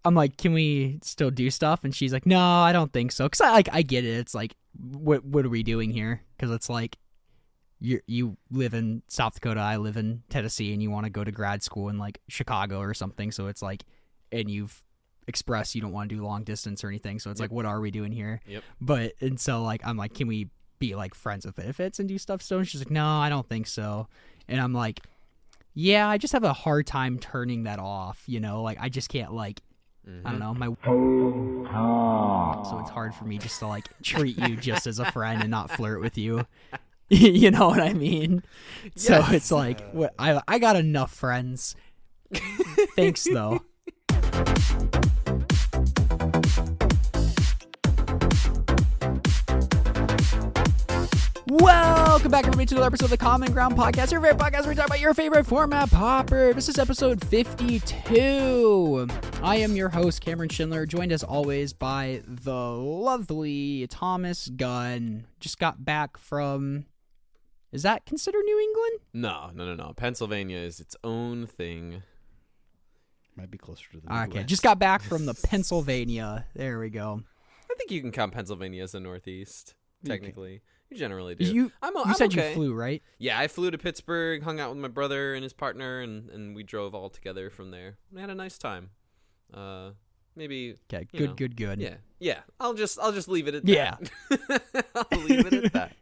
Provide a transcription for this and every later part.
I'm like, can we still do stuff? And she's like, no, I don't think so. Because I get it. It's like, what are we doing here? Because it's like, you live in South Dakota, I live in Tennessee, and you want to go to grad school in like Chicago or something. So it's like, and you've expressed you don't want to do long distance or anything. So it's like, what are we doing here? Yep. And so like, I'm like, can we be like friends with benefits and do stuff still? And she's like, no, I don't think so. And I'm like, yeah, I just have a hard time turning that off. Like I just can't like, I don't know, so it's hard for me just to like treat you just as a friend and not flirt with you. You know what I mean? Yes. So it's like, I got enough friends. Thanks, though. Welcome back, everybody, to another episode of the Common Ground Podcast, your favorite podcast where we talk about your favorite format, Pauper. This is episode 52. I am your host, Cameron Schindler, joined as always by the lovely Thomas Gunn. Just got back from... Is that considered New England? No. Pennsylvania is its own thing. Might be closer to the Midwest. Okay, just got back from the Pennsylvania. There we go. I think you can count Pennsylvania as the Northeast, technically. You generally do. You said okay. You flew, right? Yeah, I flew to Pittsburgh, hung out with my brother and his partner, and we drove all together from there. We had a nice time. Maybe. Okay, good. Yeah. I'll just leave it at that. Yeah. I'll leave it at that.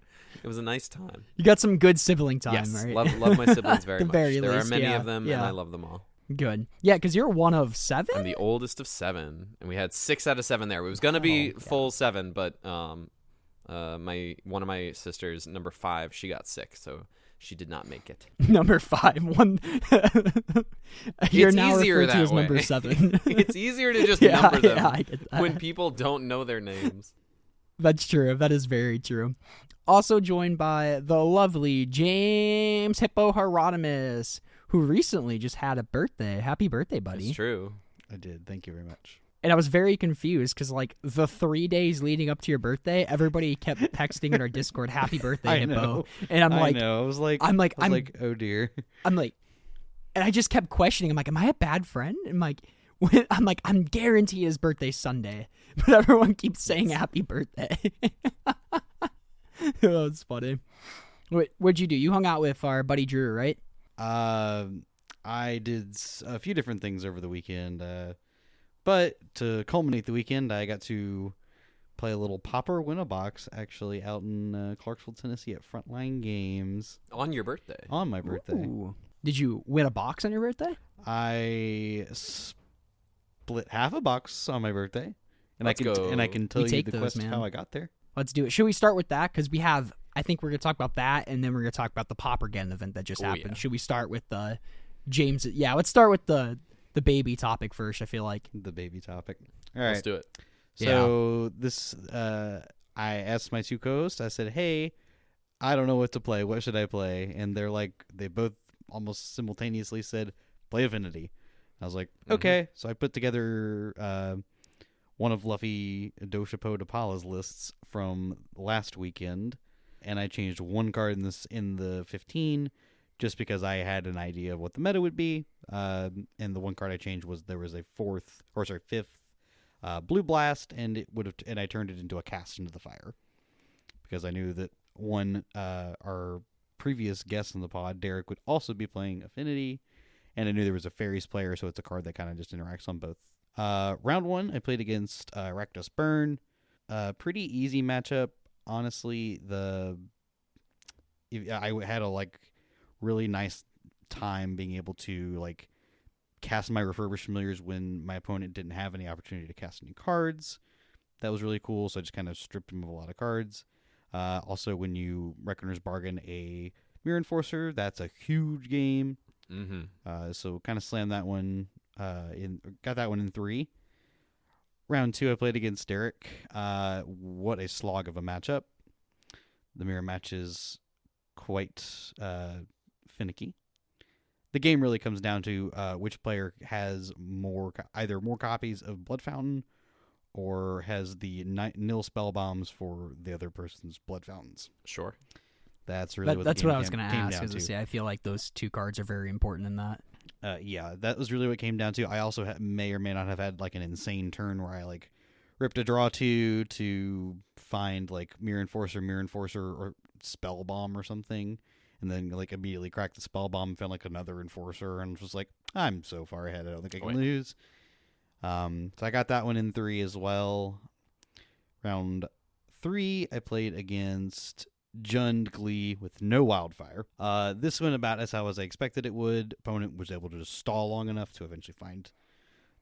It was a nice time. You got some good sibling time, yes, right? Love my siblings very much. There are many of them, and I love them all. Good. Yeah, because you're one of 7? I'm the oldest of 7, and we had 6 out of 7 there. It was going to be full 7, but one of my sisters, number 5, she got sick, so she did not make it. Number 5. You're now easier referred to that as way. number 7. It's easier to just number them I get that. when people don't know their names. That's true. That is very true. Also joined by the lovely James Hippo Hieronymus, who recently just had a birthday. Happy birthday, buddy. It's true. I did. Thank you very much. And I was very confused because, like, the 3 days leading up to your birthday, everybody kept texting in our Discord, "Happy birthday, Hippo!" Know. And I'm like, I was like, oh dear. I'm like, and I just kept questioning. I'm like, am I a bad friend? And I'm guaranteed his birthday's Sunday, but everyone keeps saying happy birthday. Oh, it's funny. What'd you do? You hung out with our buddy Drew, right? I did a few different things over the weekend, but to culminate the weekend, I got to play a little Pauper win-a-box, actually, out in Clarksville, Tennessee at Frontline Games. On your birthday? On my birthday. Ooh. Did you win a box on your birthday? I split half a box on my birthday, and I can tell you the quest of how I got there. Let's do it. Should we start with that? Because I think we're going to talk about that, and then we're going to talk about the Paupergeddon event that just happened. Yeah. Should we start with the James? Yeah, let's start with the baby topic first, I feel like. The baby topic. All right. Let's do it. So this, I asked my 2 co-hosts, I said, hey, I don't know what to play. What should I play? And they both almost simultaneously said, play Affinity. I was like, okay. So I put together one of Luffy Doshipo Dapala's lists from last weekend, and I changed one card in the 15 just because I had an idea of what the meta would be. And the one card I changed was there was a fifth Blue Blast, and I turned it into a Cast into the Fire because I knew that our previous guest in the pod, Derek, would also be playing Affinity, and I knew there was a Fairies player, so it's a card that kind of just interacts on both. Round 1, I played against Rakdos Burn. Pretty easy matchup, honestly. I had a really nice time being able to cast my Refurbished Familiars when my opponent didn't have any opportunity to cast any cards. That was really cool, so I just kind of stripped him of a lot of cards. Also, when you Reckoner's Bargain a Mirror Enforcer, that's a huge game. Mm-hmm. So kind of slammed that one. Got that one in 3. Round 2, I played against Derek. What a slog of a matchup. The mirror match is quite finicky. The game really comes down to which player has either more copies of Blood Fountain or has the nil spell bombs for the other person's Blood Fountains. Sure. That's really what I was going to ask. I feel like those 2 cards are very important in that. Yeah, that was really what it came down to. I also may or may not have had like an insane turn where I like ripped a draw two to find like Mirror Enforcer, or Spell Bomb or something, and then like immediately cracked the Spell Bomb and found like another Enforcer, and was just like, I'm so far ahead, I don't think I can lose. So I got that one in 3 as well. Round 3, I played against Jund Glee with no Wildfire. This went about as I expected it would. Opponent was able to just stall long enough to eventually find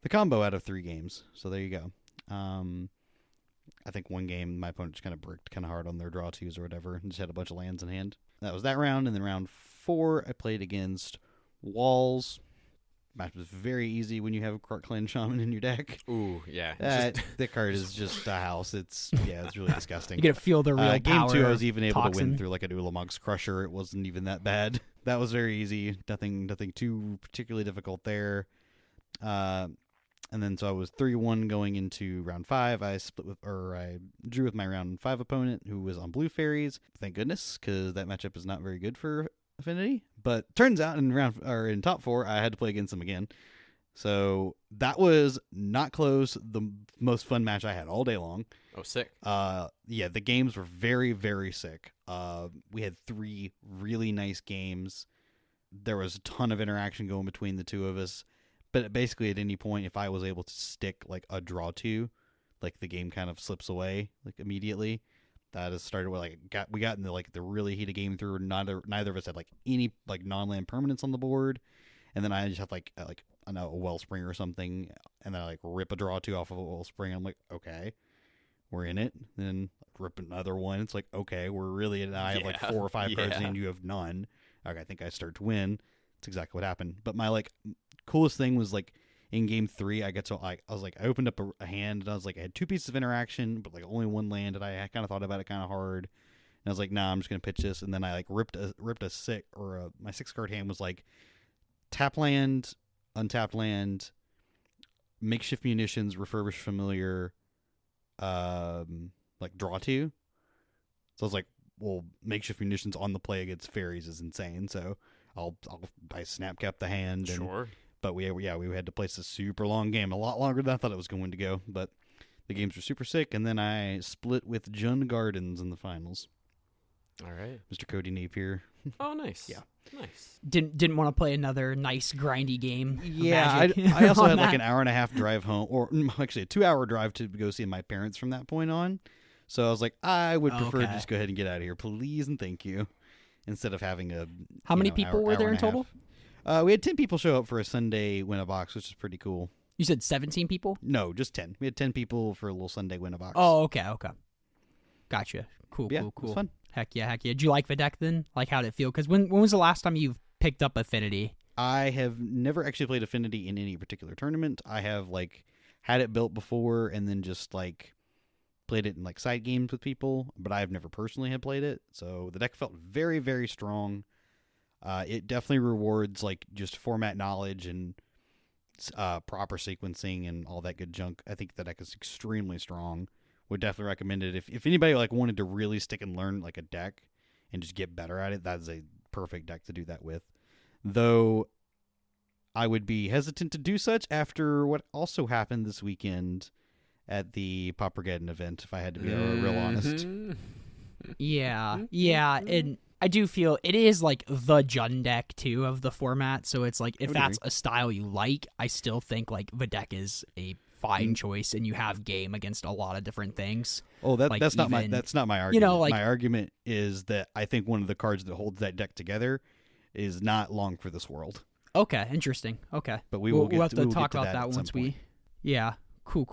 the combo out of 3 games. So there you go. I think one game my opponent just kind of bricked kind of hard on their draw twos or whatever and just had a bunch of lands in hand. That was that round. And then round 4, I played against Walls. Match was very easy when you have a Clan Shaman in your deck. Ooh, yeah. That card is just a house. It's really disgusting. You get to feel the real Game power. 2, I was even able toxin. to win through like a Ulamog's Crusher. It wasn't even that bad. That was very easy. Nothing too particularly difficult there. And then so I was 3-1 going into round 5. I drew with my round 5 opponent who was on Blue Fairies. Thank goodness, because that matchup is not very good for Affinity. But turns out in top 4, I had to play against them again. So that was not close. The most fun match I had all day long. Oh, sick. Yeah, the games were very, very sick. We had 3 really nice games. There was a ton of interaction going between the two of us. But basically, at any point, if I was able to stick like a draw 2, like the game kind of slips away like immediately. That has started with we got into like the really heated game through. Neither of us had like any like non-land permanents on the board, and then I just have like I know a Wellspring or something, and then I like rip a draw 2 off of a Wellspring. I'm like, okay, we're in it. And then rip another one. It's like, okay, we're really in it. I have like 4 or 5 cards and you have none. Okay, I think I start to win. That's exactly what happened. But my like coolest thing was like in game 3, I opened up a hand and I was like, I had 2 pieces of interaction, but like only 1 land, and I kind of thought about it kind of hard. And I was like, nah, I'm just gonna pitch this. And then I like ripped a 6 or my 6 card hand was like tap land, untap land, makeshift munitions, refurbished familiar, like draw 2. So I was like, well, makeshift munitions on the play against fairies is insane. So I'll snap cap the hand. Sure. But we had to place a super long game, a lot longer than I thought it was going to go. But the games were super sick, and then I split with Jund Gardens in the finals. All right, Mr. Cody Napier. Oh, nice. Yeah, nice. Didn't want to play another nice grindy game. Yeah, I also had like an hour and a half drive home, or actually a 2-hour drive to go see my parents from that point on. So I was like, I would prefer to just go ahead and get out of here, please and thank you, instead of having a. How many people were there in total? We had 10 people show up for a Sunday win-a-box, which is pretty cool. You said 17 people? No, just 10. We had 10 people for a little Sunday win-a-box. Oh, okay. Gotcha. Cool. It was fun. Heck yeah. Did you like the deck then? Like, how'd it feel? Because when was the last time you've picked up Affinity? I have never actually played Affinity in any particular tournament. I have like had it built before and then just like played it in like side games with people, but I've never personally had played it. So the deck felt very, very strong. It definitely rewards like just format knowledge and proper sequencing and all that good junk. I think the deck is extremely strong. Would definitely recommend it. If anybody like wanted to really stick and learn like a deck and just get better at it, that's a perfect deck to do that with. Though I would be hesitant to do such after what also happened this weekend at the Paupergeddon event, if I had to be real honest. Yeah, and I do feel it is like the Jund deck too of the format. So it's like if that's a style you like, I still think like the deck is a fine choice, and you have game against a lot of different things. Oh, that's not my argument. You know, like, my argument is that I think one of the cards that holds that deck together is not long for this world. Okay, interesting. Okay, but we'll have to talk about that once we. Yeah. Cool.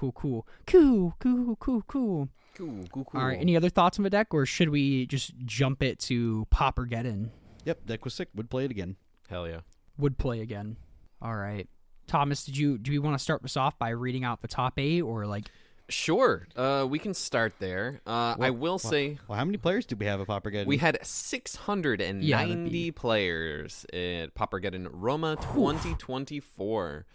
All right. Any other thoughts on the deck, or should we just jump it to Paupergeddon? Yep, deck was sick. Would play it again. Hell yeah. Would play again. All right. Thomas, do we want to start this off by reading out the top 8, or like? Sure. We can start there. I will say. Well, how many players did we have at Paupergeddon? We had 690 players at Paupergeddon Roma 2024.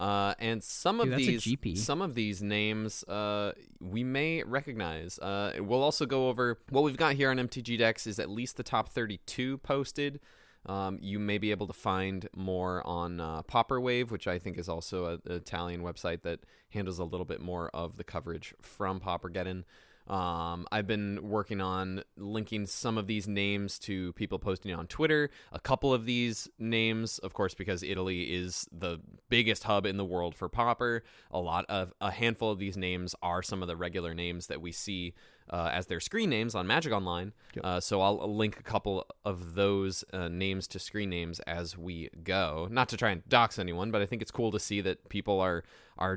And some of these names we may recognize. We'll also go over what we've got here on MTG Decks is at least the top 32 posted. You may be able to find more on Pauper, which I think is also an Italian website that handles a little bit more of the coverage from Paupergeddon. I've been working on linking some of these names to people posting on Twitter. A couple of these names, of course, because Italy is the biggest hub in the world for Pauper. A handful of these names are some of the regular names that we see as their screen names on Magic Online. Yep. So I'll link a couple of those names to screen names as we go. Not to try and dox anyone, but I think it's cool to see that people are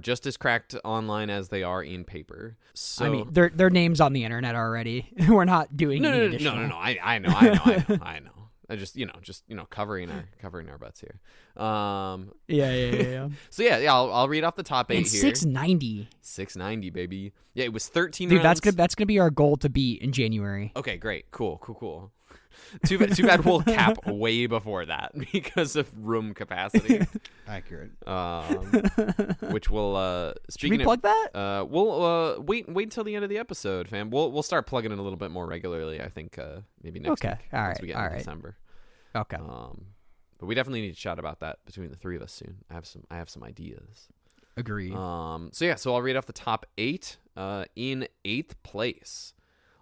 just as cracked online as they are in paper. So I mean, their names on the internet already. We're not doing any additional. No. I know. I just covering our butts here. Yeah. So yeah. I'll read off the top 8 And here. 690. 690, baby. Yeah, it was 13 Dude, rounds. that's gonna be our goal to beat in January. Okay, great, cool. Too bad we'll cap way before that because of room capacity. Accurate. Which will Should we plug that? We'll wait until the end of the episode, fam. We'll start plugging it a little bit more regularly. I think maybe next week. All once right. we get into December. Okay. But we definitely need to chat about that between the three of us soon. I have some ideas. Agreed. So I'll read off the top 8. In 8th place,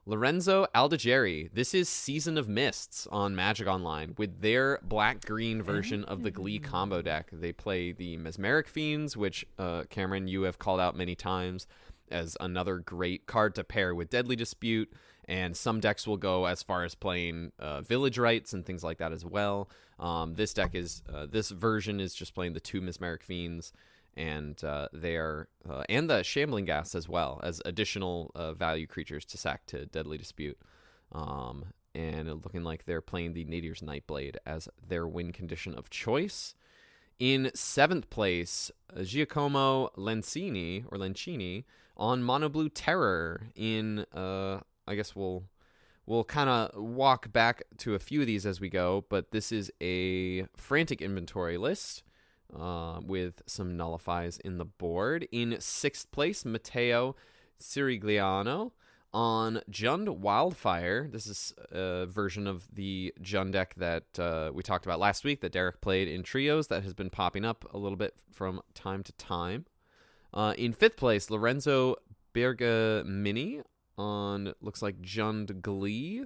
Lorenzo Aldigeri. This is Season of Mists on Magic Online with their black-green version of the Glee combo deck. They play the Mesmeric Fiends, which, Cameron, you have called out many times as another great card to pair with Deadly Dispute, and some decks will go as far as playing Village Rites and things like that as well. This version is just playing the 2 Mesmeric Fiends, and and the Shambling Ghast as well as additional value creatures to sack to Deadly Dispute. And it looking like they're playing the Nadir's Nightblade as their win condition of choice. In 7th place, Giacomo Lencini on Mono Blue Terror. I guess we'll kind of walk back to a few of these as we go, but this is a frantic inventory list. With some nullifies in the board. In 6th place, Matteo Sirigliano on Jund Wildfire. This is a version of the Jund deck that we talked about last week that Derek played in trios that has been popping up a little bit from time to time. In 5th place, Lorenzo Bergamini on, looks like Jund Glee.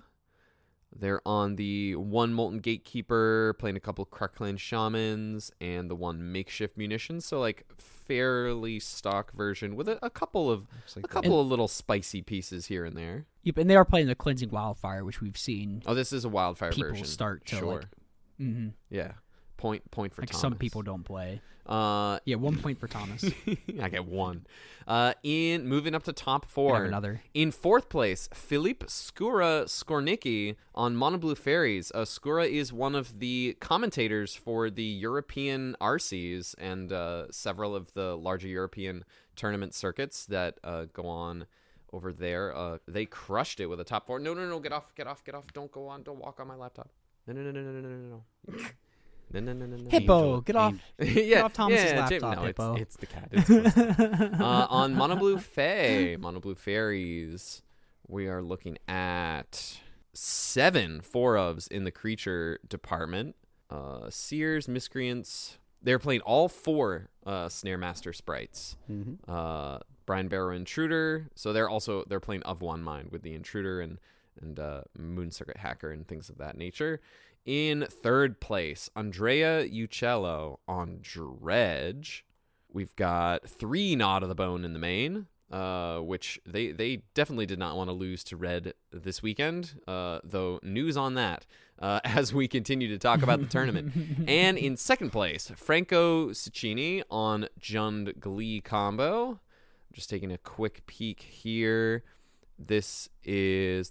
They're on the 1 Molten Gatekeeper, playing a couple Krark-Clan Shamans, and the 1 Makeshift Munitions. So, like, fairly stock version with a couple of little spicy pieces here and there. Yep, and they are playing the Cleansing Wildfire, which we've seen. Oh, this is a Wildfire people version. Start to sure. Yeah. Point for like Thomas. some people don't play. 1 point for Thomas. I get 1. In moving up to top 4. Have another. In 4th place, Filip Skornicki on Mono Blue Fairies. Skura is one of the commentators for the European RCs and several of the larger European tournament circuits that go on over there. They crushed it with a top 4. No, get off. Don't walk on my laptop. No. No. Hippo, get off. Get off Thomas's laptop, no, Hippo. it's the cat. It's on Mono Blue Fairies, we are looking at 7 4-ofs in the creature department. Seers, Miscreants. They're playing all 4 Snare Master sprites. Mm-hmm. Brian Barrow Intruder. So they're playing Of One Mind with the Intruder and Moon Circuit Hacker and things of that nature. In 3rd place, Andrea Uccello on Dredge. We've got 3 Gnawed of the Bone in the main, which they definitely did not want to lose to Red this weekend, though news on that as we continue to talk about the tournament. And in 2nd place, Franco Ciccini on Jund Glee combo. Just taking a quick peek here. This is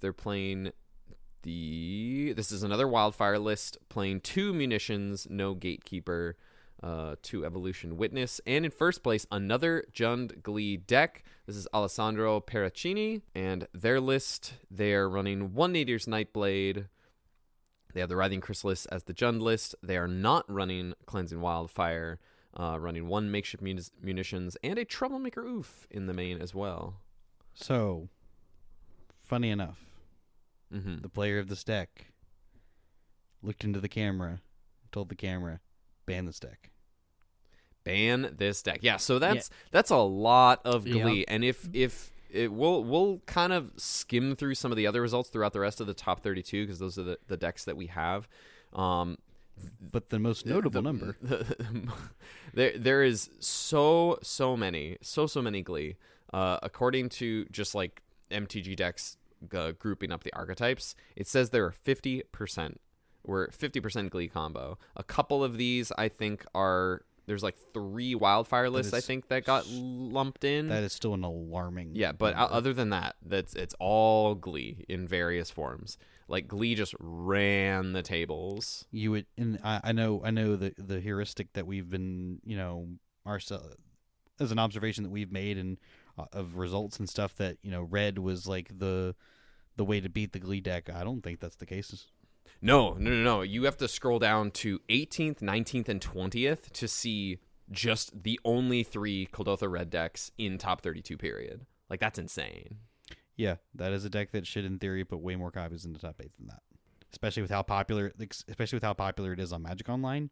another Wildfire list playing 2 Munitions, no Gatekeeper, 2 Evolution Witness, and in 1st place, another Jund Glee deck. This is Alessandro Peracini, and their list, they're running 1 Nadir's Nightblade. They have the Writhing Chrysalis as the Jund list. They are not running Cleansing Wildfire, running 1 Makeshift Munitions, and a Troublemaker Oof in the main as well. So, funny enough, the player of this deck looked into the camera, told the camera, ban this deck. Ban this deck. Yeah, so that's a lot of Glee. Yep. And if we'll kind of skim through some of the other results throughout the rest of the top 32 because those are the decks that we have. But the most notable number. There is so many Glee. According to just like MTG decks grouping up the archetypes, it says there are 50%. We're 50% Glee combo. A couple of these I think are. There's like 3 wildfire lists I think that got lumped in. That is still an alarming. Yeah, but number. other than that, it's all Glee in various forms. Like Glee just ran the tables. You would, and I know the heuristic that we've been, ourselves as an observation that we've made and of results and stuff that red was like the way to beat the Glee deck. I don't think that's the case. No. You have to scroll down to 18th, 19th, and 20th to see just the only 3 Kuldotha red decks in top 32 period. Like, that's insane. Yeah, that is a deck that should, in theory, put way more copies in the top 8 than that. Especially with how popular it is on Magic Online.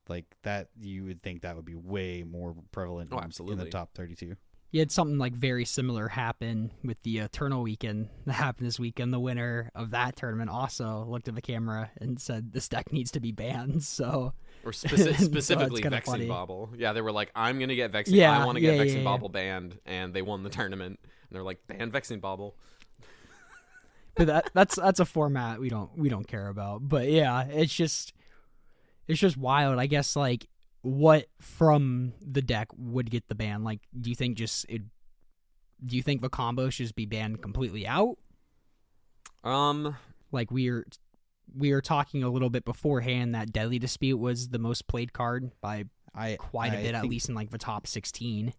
Like, that, you would think that would be way more prevalent in the top 32. You had something like very similar happen with the Eternal Weekend that happened this weekend. The winner of that tournament also looked at the camera and said this deck needs to be banned. So, or specifically Vexing funny. Bauble. Yeah, they were like, I'm gonna get Vexing. Yeah, I want to get Vexing Bauble banned, and they won the tournament. And they're like, ban Vexing Bauble. But that's a format we don't care about. But yeah, it's just wild. I guess like. What from the deck would get the ban? Like, do you think the combo should just be banned completely out? Like we were talking a little bit beforehand that Deadly Dispute was the most played card by quite a bit, at least in like the top 16.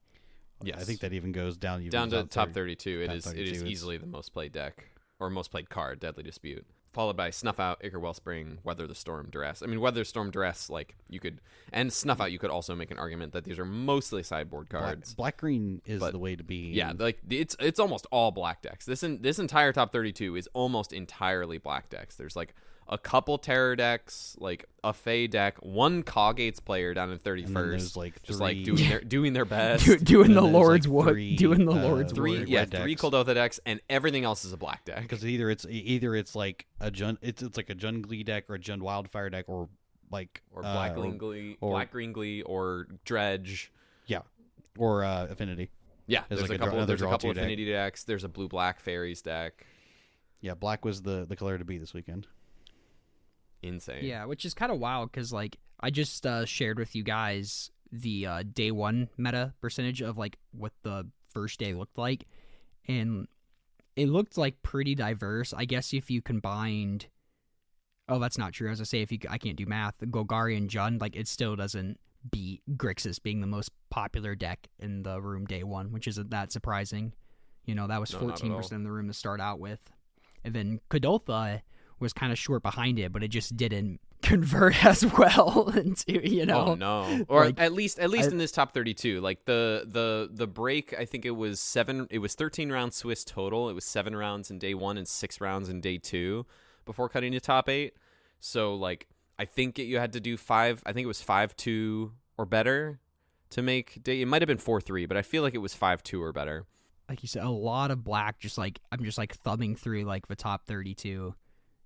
Yes, I think that even goes down to top 32. It is easily the most played deck or most played card. Deadly Dispute. Followed by Snuff Out, Ichor Wellspring, Weather the Storm, Duress. I mean, Weather Storm, Duress, like, you could... And Snuff Out, you could also make an argument that these are mostly sideboard cards. Black-green is the way to be. Yeah, like, it's almost all black decks. This entire top 32 is almost entirely black decks. There's, like, a couple Terror decks, like, a Fey deck, one Coggates player down in 31st. Like just, like, doing their best. doing the Lord's work. Doing the Lord's work. Three Kuldotha decks, and everything else is a black deck. Because either it's like a Jund, it's like a Jund Glee deck or a Jund Wildfire deck or like Black Green Glee or Dredge. Yeah, or Affinity. Yeah, there's like a couple Affinity Affinity decks. There's a Blue-Black Fairies deck. Yeah, black was the color to beat this weekend. Insane. Yeah, which is kind of wild because like I just shared with you guys the day one meta percentage of like what the first day looked like, and it looked like pretty diverse. I guess if you combined, oh, that's not true. As I say, I can't do math, Golgari and Jund, like it still doesn't beat Grixis being the most popular deck in the room day one, which isn't that surprising. That was 14% in the room to start out with, and then Kuldotha was kind of short behind it, but it just didn't convert as well into, Oh no. Or like, at least in this top 32. Like the break, I think it was 13 rounds Swiss total. It was 7 rounds in day 1 and 6 rounds in day 2 before cutting to top 8. So like I think you had to do 5, I think it was 5-2 or better to make day. It might have been 4-3, but I feel like it was 5-2 or better. Like you said, a lot of black, I'm just like thumbing through like the top 32.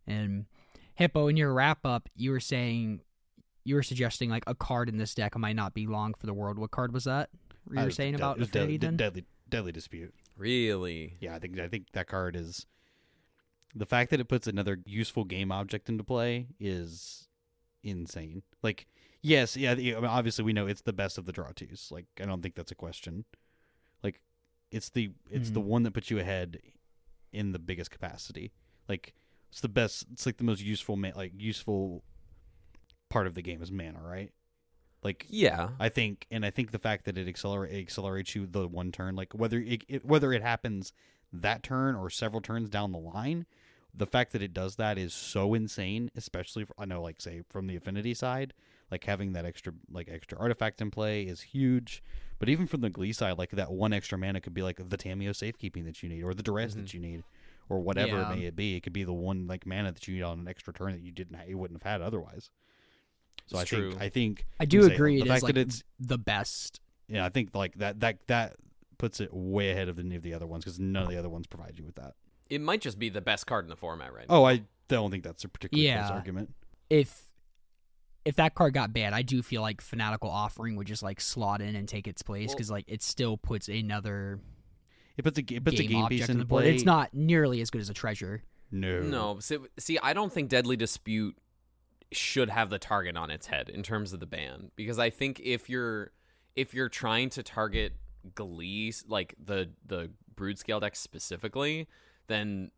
And Hippo, in your wrap up, you were suggesting like a card in this deck might not be long for the world. What card was that? You were saying about Affinity then? Deadly Dispute. Really? Yeah, I think that card is the fact that it puts another useful game object into play is insane. Like, yes, yeah, I mean, obviously we know it's the best of the draw twos. Like, I don't think that's a question. Like, it's the one that puts you ahead in the biggest capacity. Like. It's the best. It's like the most useful part of the game is mana, right? Like, yeah, I think the fact that it accelerates you the one turn, like whether it happens that turn or several turns down the line, the fact that it does that is so insane. Especially I know, like say from the Affinity side, like having that extra artifact in play is huge. But even from the Glee side, like that one extra mana could be like the Tameo safekeeping that you need, or the Duress that you need. or whatever Yeah. it may be. It could be the one like mana that you need on an extra turn that you wouldn't have had otherwise. So It's I think I do like I say, agree. the It fact is like that it's the best. I think like that puts it way ahead of any of the other ones because none of the other ones provide you with that. It might just be the best card in the format right now. Oh, I don't think that's a particularly close Yeah. argument. If that card got banned, I do feel like Fanatical Offering would just like slot in and take its place because like it still puts another It puts a game piece object in on the board. play. It's not nearly as good as a treasure. No. See, I don't think Deadly Dispute should have the target on its head in terms of the ban, because I think if you're trying to target Glee, like the Brood Scale deck specifically, then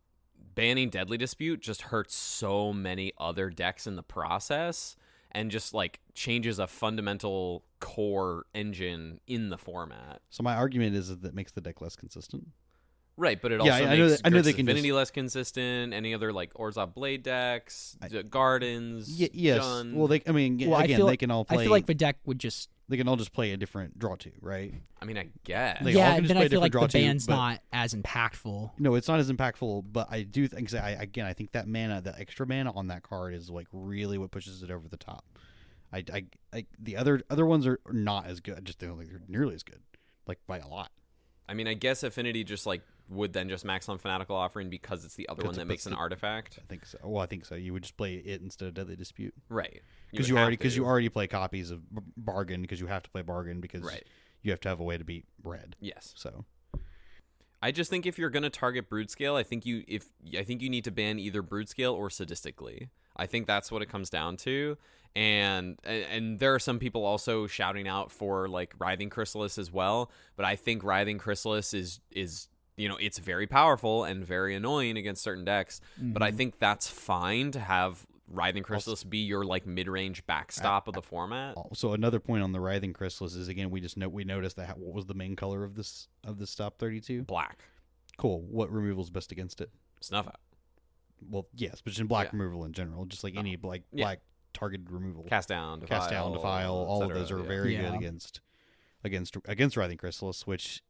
banning Deadly Dispute just hurts so many other decks in the process and just like changes a fundamental core engine in the format. So my argument is that makes the deck less consistent. Right, but it Yeah, also I know makes I know Grixis they can Affinity just- less consistent. Any other like Orzhov Blade decks, Gardens, Yes. Jund. Well, they Well, I again feel they like- can all play. I feel like the deck would just they can all just play a different draw two, right? I mean, I guess. They all yeah. can just Then play I a feel like different the draw too, ban's but- not as impactful. No, it's not as impactful, but I do think I think that mana, the extra mana on that card is like really what pushes it over the top. I the other ones are not as good. I just don't think they're nearly as good, like by a lot. I mean, I guess Affinity just like would then just max on Fanatical Offering because it's the other one that makes an artifact. I think so. Well, I think so. You would just play it instead of Deadly Dispute. Right. Because you already play copies of Bargain because you have to play Bargain because Right. you have to have a way to beat Red. Yes. So I just think if you're gonna target Brood Scale, I think you need to ban either Brood Scale or Sadistically. I think that's what it comes down to. And there are some people also shouting out for like Writhing Chrysalis as well, but I think Writhing Chrysalis is it's very powerful and very annoying against certain decks, but I think that's fine to have Writhing Chrysalis be your like mid-range backstop of the format. So another point on the Writhing Chrysalis is again we noticed that what was the main color of this top 32? Black. Cool. What removal is best against it? Snuff out. Well, yes, but just in black Yeah. removal in general, just like any black targeted removal. Cast down, defile, All of etc., those are yeah. very Yeah. good against Writhing Chrysalis, which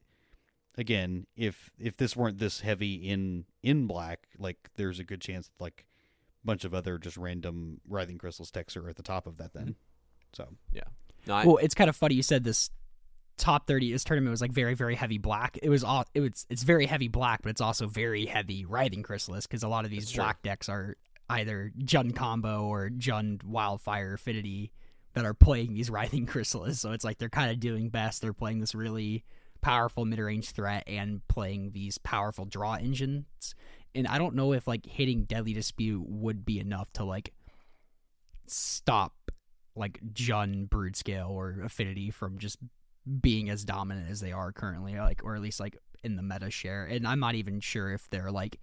again, if this weren't this heavy in black, like there's a good chance that like a bunch of other just random Writhing Chrysalis decks are at the top of that then. So Yeah. No, Well, it's kind of funny you said this top 30. This tournament was like very, very heavy black. It's very heavy black, but it's also very heavy Writhing Chrysalis because a lot of these That's true. black decks are either Jund Combo or Jund Wildfire Affinity that are playing these Writhing Chrysalis. So it's like they're kind of doing best. They're playing this really powerful mid-range threat and playing these powerful draw engines. And I don't know if like hitting Deadly Dispute would be enough to like stop like Jund, Brood Scale, or Affinity from just being as dominant as they are currently, like, or at least like in the meta share. And I'm not even sure if they're like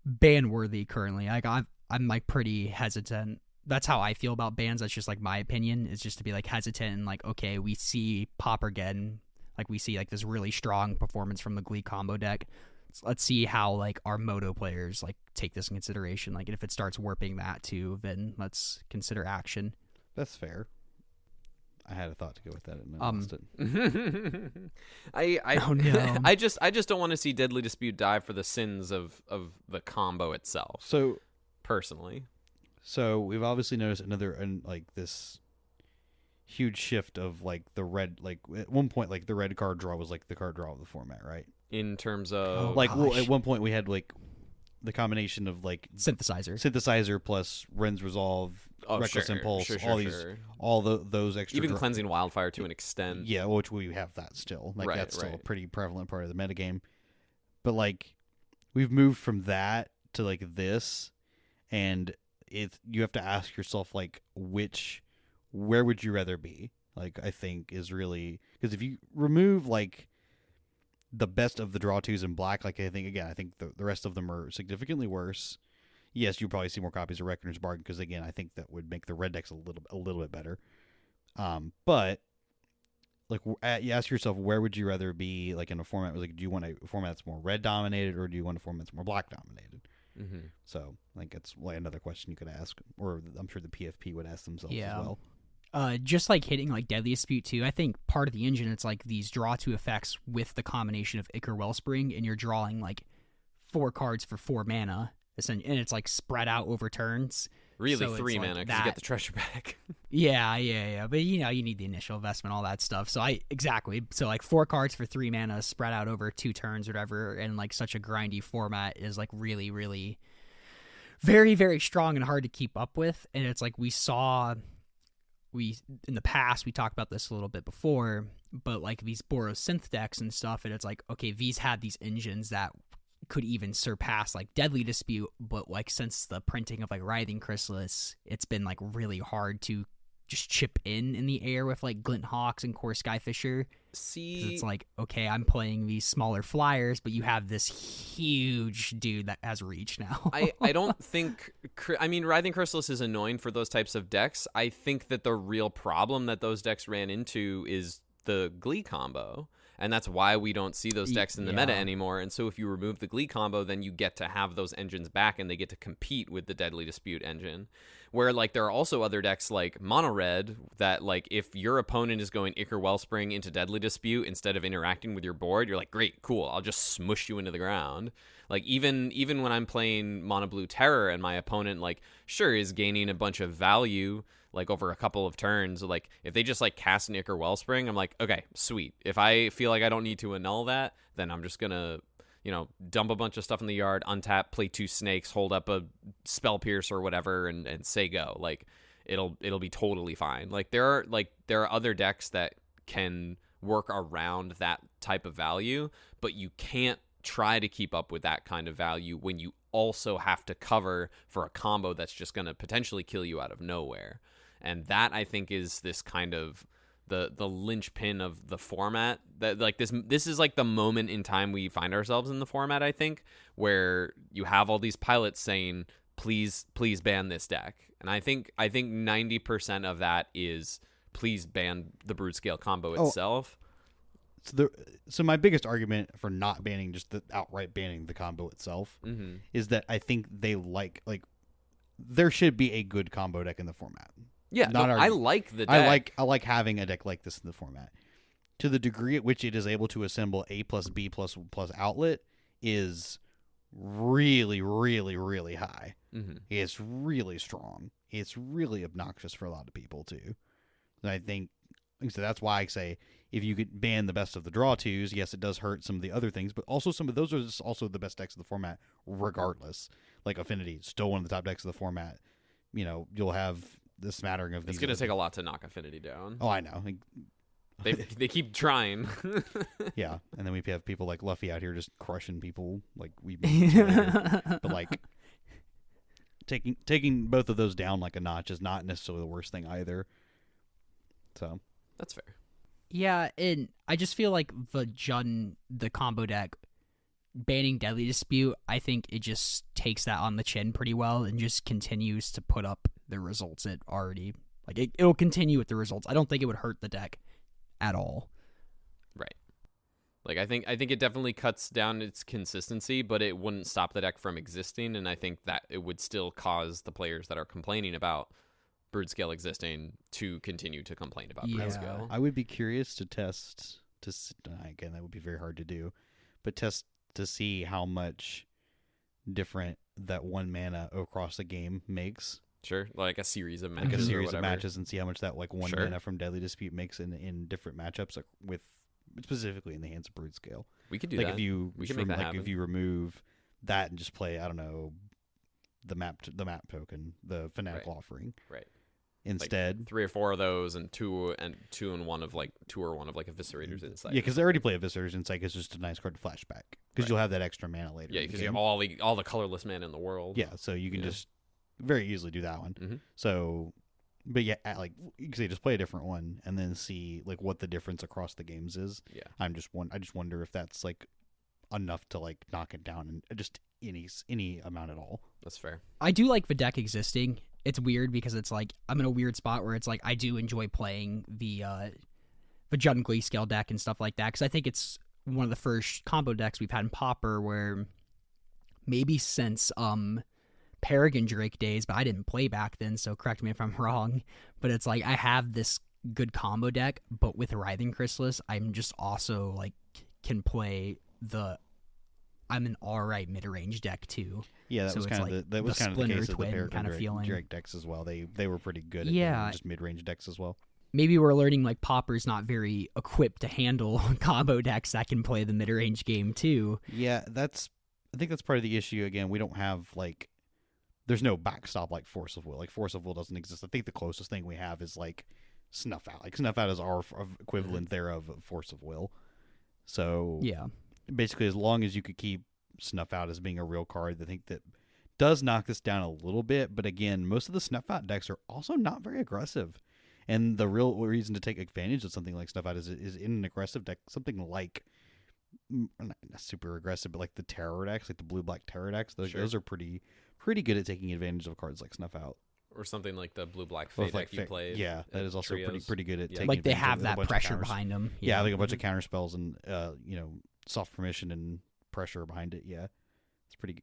ban worthy currently. Like I'm like pretty hesitant. That's how I feel about bans. That's just like my opinion. Is just to be like hesitant and like, okay, we see Paupergeddon, like we see like this really strong performance from the Glee combo deck. Let's see how like our Moto players like take this in consideration. Like, and if it starts warping that too, then let's consider action. that's fair. I had a thought to go with that and I lost it. I Oh, no. I just don't want to see Deadly Dispute die for the sins of the combo itself. So Personally, we've obviously noticed like this huge shift of like the red, like at one point like the red card draw was like the card draw of the format, right? in terms Oh, of Like gosh. at one point we had like the combination of like synthesizer plus Ren's Resolve, Reckless Impulse, all those extra even Cleansing Wildfire to an extent. Yeah, which we have that still. Like Right, that's still a right. pretty prevalent part of the metagame. But like we've moved from that to like this, and you have to ask yourself like where would you rather be? Like I think is really, because if you remove like the best of the draw twos in black, like I think the rest of them are significantly worse. Yes, you probably see more copies of Reckoner's Bargain because again, I think that would make the red decks a little bit better. But like you ask yourself, where would you rather be? Like in a format, like do you want a format that's more red dominated, or do you want a format that's more black dominated? Mm-hmm. So I think that's like another question you could ask, or I'm sure the PFP would ask themselves Yeah. as well. Just like hitting like Deadly Dispute too, I think part of the engine, it's like these draw two effects with the combination of Ichor Wellspring, and you're drawing like 4 cards for 4 mana, and it's like spread out over turns. Really, So 3 it's like mana because you get the treasure back. Yeah. But you need the initial investment, all that stuff. So so like 4 cards for 3 mana spread out over 2 turns, or whatever, and like such a grindy format is like really, really very, very strong and hard to keep up with. And it's like in the past we talked about this a little bit before, but like these Boros synth decks and stuff, and it's like, okay, these had these engines that could even surpass like Deadly Dispute, but like since the printing of like Writhing Chrysalis, it's been like really hard to just chip in the air with like Glint Hawks and Core Skyfisher. See, it's like, okay, I'm playing these smaller flyers, but you have this huge dude that has reach now. I don't think, I mean, Writhing Chrysalis is annoying for those types of decks. I think that the real problem that those decks ran into is the Glee combo. And that's why we don't see those decks in the meta anymore. And so if you remove the Glee combo, then you get to have those engines back, and they get to compete with the Deadly Dispute engine. Where, like, there are also other decks like Mono Red that, like, if your opponent is going Ichor Wellspring into Deadly Dispute instead of interacting with your board, you're like, great, cool, I'll just smush you into the ground. Like, even when I'm playing Mono Blue Terror and my opponent, like, sure, is gaining a bunch of value, like, over a couple of turns, like, if they just, like, cast an Ichor Wellspring, I'm like, okay, sweet. If I feel like I don't need to annul that, then I'm just gonna, dump a bunch of stuff in the yard, untap, play 2 snakes, hold up a Spell Pierce or whatever, and say go. Like, it'll be totally fine. Like, there are other decks that can work around that type of value, but you can't try to keep up with that kind of value when you also have to cover for a combo that's just going to potentially kill you out of nowhere. And that, I think, is this kind of the linchpin of the format. That, like, this is like the moment in time we find ourselves in the format, I think, where you have all these pilots saying, please ban this deck. And I think 90% of that is, please ban the Brood Scale combo itself. So my biggest argument for not banning, just the outright banning the combo itself, is that I think they like there should be a good combo deck in the format. Yeah, I like the deck. I like having a deck like this in the format. To the degree at which it is able to assemble A plus B plus outlet is really, really, really high. It's really strong. It's really obnoxious for a lot of people too. And I think so. That's why I say, if you could ban the best of the draw twos, yes, it does hurt some of the other things, but also some of those are just also the best decks of the format, regardless. Like Affinity, still one of the top decks of the format. You'll have the smattering of these. It's going to take a lot to knock Affinity down. Oh, I know. They keep trying. Yeah, and then we have people like Luffy out here just crushing people like we've been but like taking both of those down like a notch is not necessarily the worst thing either. So that's fair. Yeah, and I just feel like the combo deck banning Deadly Dispute, I think it just takes that on the chin pretty well and just continues to put up the results it already, like, it'll continue with the results. I don't think it would hurt the deck at all. Right. Like, I think it definitely cuts down its consistency, but it wouldn't stop the deck from existing, and I think that it would still cause the players that are complaining about Brood Scale existing to continue to complain about Brood Scale. I would be curious to test, again, that would be very hard to do, but test to see how much different that 1 mana across the game makes. Sure, like a series of matches. Like a series of matches, and see how much that 1 Sure. mana from Deadly Dispute makes in different matchups, with specifically in the hands of Brood Scale. We could do like that. If you we can make that happen. If you remove that and just play, I don't know, the map token, the Fanatical Offering. Right. Instead, like 3 or 4 of those, and two and one of like Eviscerator's Insight. Yeah, because they already play Eviscerator's Insight. It's just a nice card to flashback because you'll have that extra mana later. Yeah, because you have all the colorless mana in the world. Yeah, so you can just very easily do that one. Mm-hmm. So, but yeah, you can say just play a different one and then see like what the difference across the games is. Yeah, I just wonder if that's like enough to like knock it down and just any amount at all. That's fair. I do like the deck existing. It's weird because it's like I'm in a weird spot where it's like I do enjoy playing the Jund Glee scale deck and stuff like that, because I think it's one of the first combo decks we've had in Pauper where maybe since Peregrine Drake days, but I didn't play back then, so correct me if I'm wrong, but it's like I have this good combo deck, but with Writhing Chrysalis I'm just also like can play the I'm an alright mid-range deck too. Yeah, that So was it's kind of like the case of the Twin Paupergeddon kind of feeling. Drake decks as well. They were pretty good at Yeah. being just mid-range decks as well. Maybe we're learning like Pauper's not very equipped to handle combo decks that can play the mid-range game too. Yeah, I think that's part of the issue. Again, we don't have like, there's no backstop like Force of Will. Like Force of Will doesn't exist. I think the closest thing we have is like Snuff Out. Like Snuff Out is our equivalent thereof of Force of Will. So Yeah. basically, as long as you could keep Snuff Out as being a real card, I think that does knock this down a little bit. But again, most of the Snuff Out decks are also not very aggressive. And the real reason to take advantage of something like Snuff Out is in an aggressive deck, something like, not super aggressive, but like the terror decks, like the blue-black terror decks. Those are pretty good at taking advantage of cards like Snuff Out. Or something like the blue-black Fate deck you played. Yeah, that is also trios. pretty good at taking Like they advantage have of a that bunch of pressure counters. behind them. Yeah, like a bunch of counter spells and soft permission and pressure behind it. Yeah,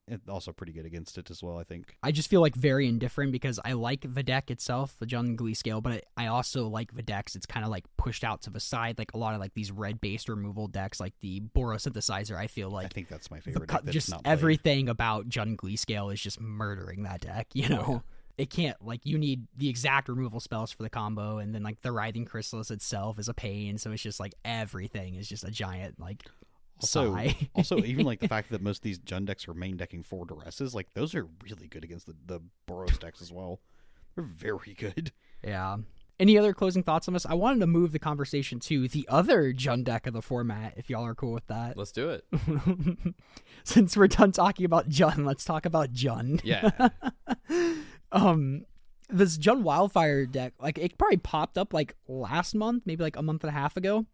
it's also pretty good against it as well, I think. I just feel like very indifferent because I like the deck itself, the Jund Glee scale, but I also like the decks. It's kind of like pushed out to the side, like a lot of like these red-based removal decks, like the Boros Synthesizer. I feel like I think that's my favorite deck that's just not played. everything about Jund Glee scale is just murdering that deck. You know, it can't like you need the exact removal spells for the combo, and then like the Writhing Chrysalis itself is a pain. So it's just like everything is just a giant like. Also, even like the fact that most of these Jund decks are main decking 4 Duresses, like those are really good against the Boros decks as well. They're very good. Yeah. Any other closing thoughts on this? I wanted to move the conversation to the other Jund deck of the format, if y'all are cool with that. Let's do it. Since we're done talking about Jund, let's talk about Jund. Yeah. This Jund Wildfire deck, like it probably popped up like last month, maybe like a month and a half ago.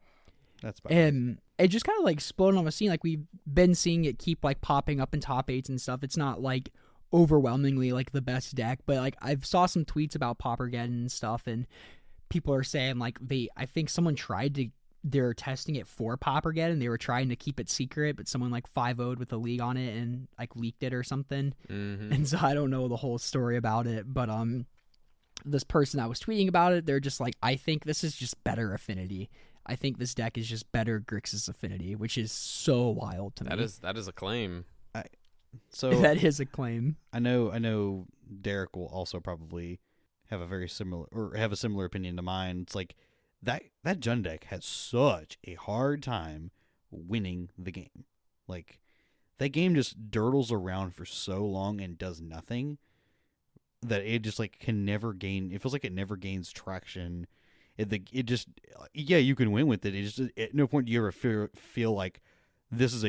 That's about And it just kind of like exploded on the scene. Like we've been seeing it keep like popping up in top 8s and stuff. It's not like overwhelmingly like the best deck, but like I've saw some tweets about Paupergeddon and stuff, and people are saying like I think someone they're testing it for Paupergeddon. They were trying to keep it secret, but someone like 5-0'd with a league on it and like leaked it or something. Mm-hmm. And so I don't know the whole story about it, but this person that was tweeting about it, they're just like, I think this is just better affinity. I think this deck is just better Grixis affinity, which is so wild to me. That is a claim. So That is a claim. I know Derek will also probably have a similar opinion to mine. It's like that Jund deck has such a hard time winning the game. Like that game just dirtles around for so long and does nothing that it just like can never gain. It feels like it never gains traction. It just you can win with it. It just at no point do you ever feel like this is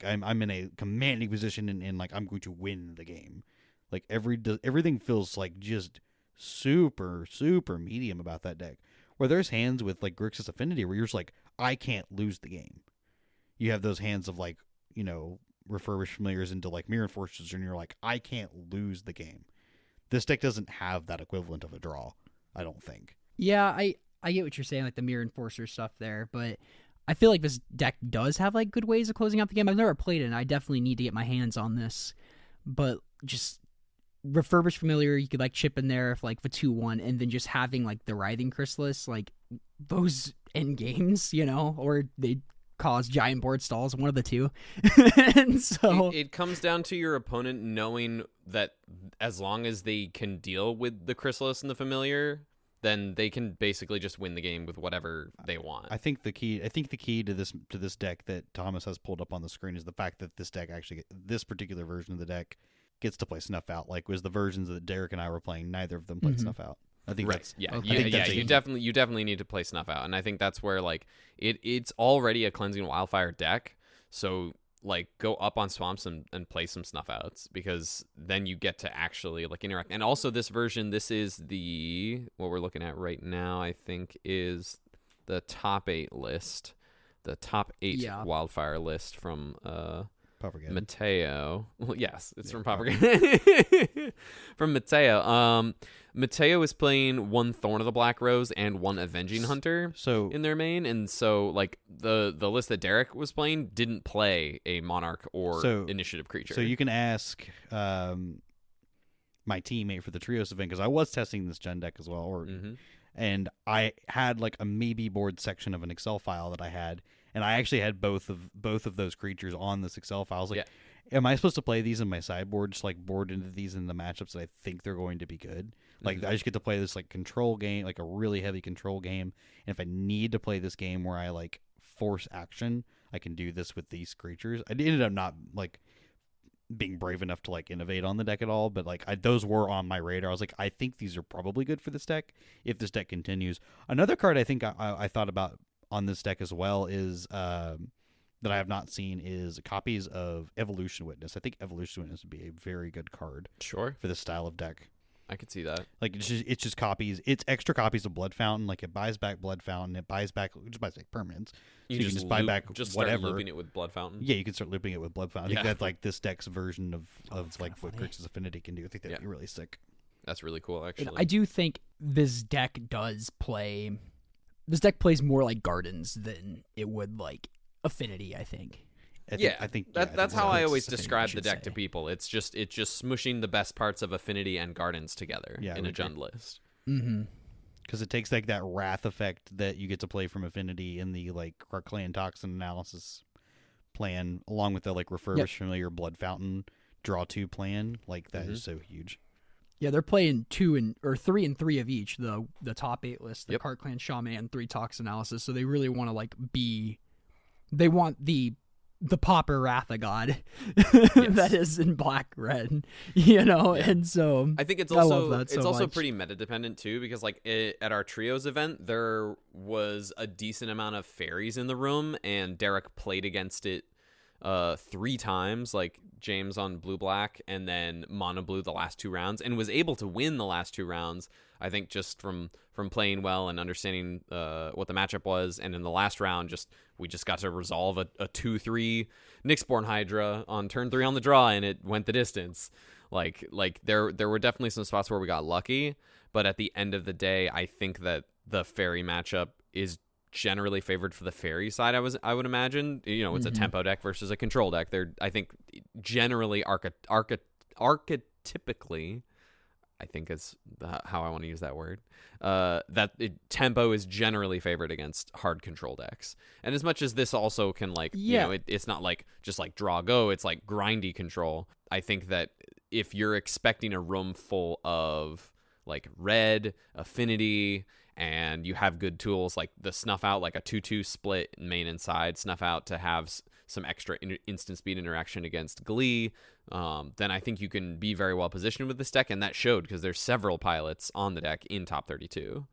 I'm in a commanding position and like I'm going to win the game. Like everything feels like just super medium about that deck. Where there's hands with like Grixis Affinity where you're just like I can't lose the game. You have those hands of like refurbished familiars into like Mirror Enforcers and you're like I can't lose the game. This deck doesn't have that equivalent of a draw. I don't think. Yeah, I get what you're saying, like the Mirror Enforcer stuff there, but I feel like this deck does have like good ways of closing out the game. I've never played it, and I definitely need to get my hands on this. But just Refurbished Familiar, you could like chip in there if like the 2-1, and then just having like the Writhing Chrysalis, like those end games, or they cause giant board stalls, one of the two. And so it comes down to your opponent knowing that as long as they can deal with the Chrysalis and the Familiar, then they can basically just win the game with whatever they want. I think the key to this deck that Thomas has pulled up on the screen is the fact that this particular version of the deck gets to play Snuff Out. Like was the versions that Derek and I were playing, neither of them played Snuff Out. I think that's you definitely need to play Snuff Out, and I think that's where like it's already a Cleansing Wildfire deck, so like go up on Swamps and play some Snuff Outs, because then you get to actually like interact. And also this version, this is what we're looking at right now, I think is the top 8 list, the top 8 Wildfire list from Paupergeddon. Mateo. Well, yes, it's from Paupergeddon. From Mateo. Mateo is playing 1 Thorn of the Black Rose and 1 Avenging Hunter in their main, and so like the list that Derek was playing didn't play a Monarch or Initiative creature. So you can ask my teammate for the Trios event, because I was testing this Jund deck as well, and I had like a maybe board section of an Excel file that I had, and I actually had both of those creatures on this Excel file. I was like, am I supposed to play these in my sideboard, just like board into these in the matchups that I think they're going to be good? Like I just get to play this like control game, like a really heavy control game. And if I need to play this game where I like force action, I can do this with these creatures. I ended up not like being brave enough to like innovate on the deck at all, but like those were on my radar. I was like, I think these are probably good for this deck if this deck continues. Another card I think I thought about on this deck as well is that I have not seen is copies of Evolution Witness. I think Evolution Witness would be a very good card Sure. for this style of deck. I could see that. Like it's just copies. It's extra copies of Blood Fountain. Like it buys back Blood Fountain. It buys back permanents. You can just buy back just whatever. Start looping it with Blood Fountain. Yeah, you can start looping it with Blood Fountain. I think Yeah. that's like this deck's version of like what funny. Grixis Affinity can do. I think that'd be really sick. That's really cool, actually. And I do think this deck plays more like Gardens than it would like Affinity, I think. I think that's how I always Affinity, describe I the should deck to say. people. It's just smushing the best parts of Affinity and Gardens together Yeah, in I a agree. Jund list. Mm-hmm. because it takes like that Wrath effect that you get to play from Affinity in the like Clan Toxin analysis plan, along with the like Refurbish Familiar Blood Fountain draw 2 plan. Like that is so huge. Yeah, they're playing 3 and 3 of each. The top 8 list, the Yep. Cart Clan Shaman and 3 Tox analysis. So they really want to like be. They want the Pauper Wrath of God that is in black red, and so I think it's I love also that so it's also much. pretty meta dependent too, because like at our trios event there was a decent amount of fairies in the room, and Derek played against it 3 times, like James on blue black and then mono blue the last 2 rounds, and was able to win the last 2 rounds. I think just from playing well and understanding what the matchup was, and in the last round we just got to resolve a 2-3 Nyxborn Hydra on turn 3 on the draw, and it went the distance. Like there were definitely some spots where we got lucky, but at the end of the day, I think that the fairy matchup is generally favored for the fairy side. I would imagine, it's a tempo deck versus a control deck. They're, I think, generally archetypically, I think is how I want to use that word, tempo is generally favored against hard control decks. And as much as this also can it's not like just like draw go, it's like grindy control. I think that if you're expecting a room full of like red, Affinity, and you have good tools like the Snuff Out, like a 2-2 split main and side, Snuff Out to have some extra instant speed interaction against Glee, then I think you can be very well positioned with this deck, and that showed because there's several pilots on the deck in top 32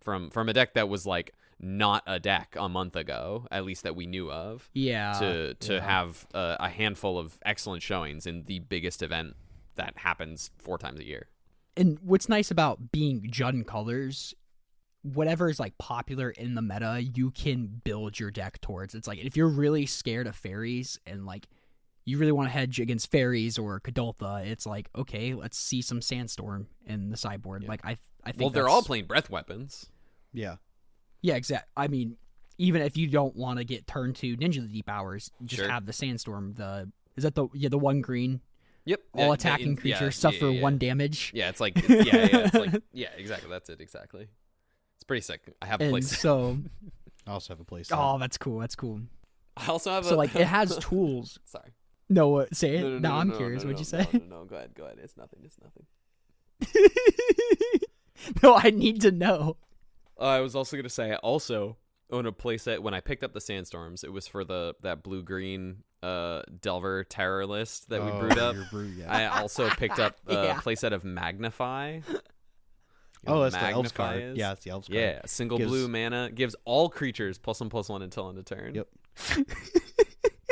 from a deck that was like not a deck a month ago, at least that we knew of. To have a handful of excellent showings in the biggest event that happens 4 times a year. And what's nice about being Jund colors, whatever is like popular in the meta, you can build your deck towards. It's like if you're really scared of fairies and like you really want to hedge against fairies or Kadoltha, it's like, okay, let's see some Sandstorm in the sideboard. Like I think Well, they're all playing breath weapons. Yeah. Yeah, exactly. I mean, even if you don't want to get turned to Ninja the Deep Hours, just Sure. have the Sandstorm. Is that the 1 green? Yep. All attacking creatures suffer 1 damage. Yeah, it's like it's like exactly. That's it exactly. It's pretty sick. I have a And place. so, I also have a place. oh, that's cool. That's cool. I also have So like it has tools. Sorry. No, say it. No, No, I'm curious. What'd you say? No, go ahead. It's nothing. No, I need to know. I was also gonna say I also own a playset. When I picked up the Sandstorms, it was for that blue-green Delver terror list that we brewed up. I also picked up a Yeah. playset of Magnify. Oh, that's the Elves Magnify card. is? Yeah, it's the Elves card. Yeah, a single Gives- blue mana gives all creatures +1/+1 until end of turn. Yep.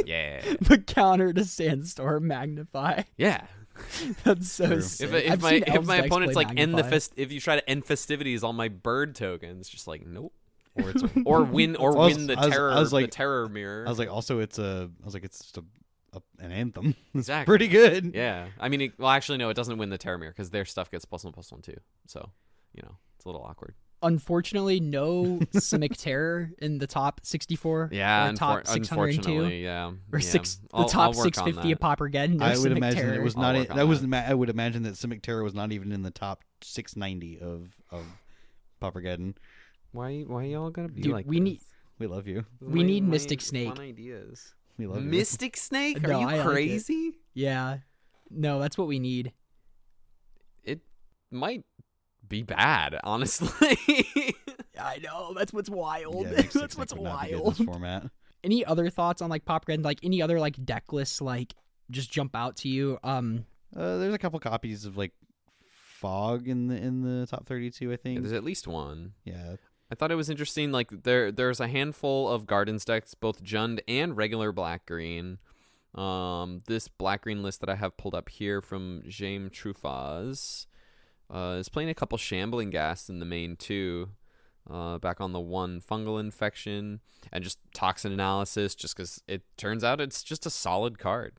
Yeah. The counter to Sandstorm Magnify. Yeah. That's so True. sick. If I've seen my Elves decks opponent's play like Magnify. if you try to end festivities on my bird tokens, just like nope. Or it's Or win win the terror I was like- the terror mirror. I was like, also it's just an anthem. It's Exactly. pretty good. Yeah, I mean, well, actually, no, it doesn't win the terror mirror because their stuff gets +1/+1 too. So, it's a little awkward. Unfortunately, no Simic Terror in the top 64. Yeah, or top 602. unfortunately, yeah. Or yeah. the top I'll work on 650 of that. Paupergeddon. No I would Simic imagine Terror. it was I'll not. work on I was. that. I would imagine that Simic Terror was not even in the top 690 of Paupergeddon. Why y'all gotta be Dude, like we this? need. We love you. We need Mystic Snake. Fun ideas. We love you. Mystic Snake? Are No, you I like it. crazy? Yeah. No, that's what we need. It might be bad, honestly. I know. That's what's wild. Yeah, Mystic That's Snake what's would not be good in wild. this format. Any other thoughts on like Paupergeddon? Like any other like deck lists like just jump out to you? There's a couple copies of like Fog in the top 32, I think. There's at least one. Yeah. I thought it was interesting. Like there's a handful of Gardens decks, both Jund and regular black green. This black green list that I have pulled up here from James Trufaz is playing a couple Shambling Gas in the main too. Back on the one fungal infection and just toxin analysis, just because it turns out it's just a solid card.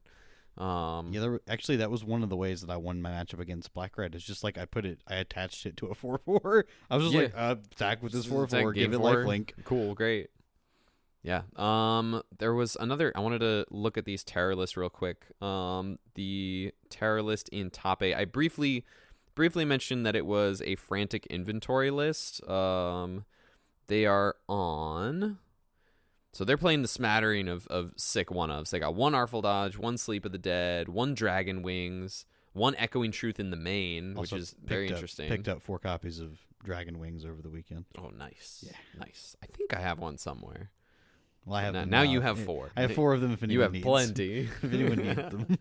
Actually, that was one of the ways that I won my matchup against Black Red. It's just like I attached it to a 4/4. I was just attack with this 4/4, give it lifelink. Cool, great. Yeah. There was another. I wanted to look at these terror lists real quick. The terror list in top 8. I briefly mentioned that it was a frantic inventory list. They are on. So they're playing the smattering of sick one-ofs. They got one Artful Dodge, one Sleep of the Dead, one Dragon Wings, one Echoing Truth in the main, Also which is very interesting. Picked up 4 copies of Dragon Wings over the weekend. Oh, nice. Yeah. Nice. I think I have one somewhere. Well, I have them now you have 4. I have 4 of them if anyone needs. You have plenty. If anyone needs them.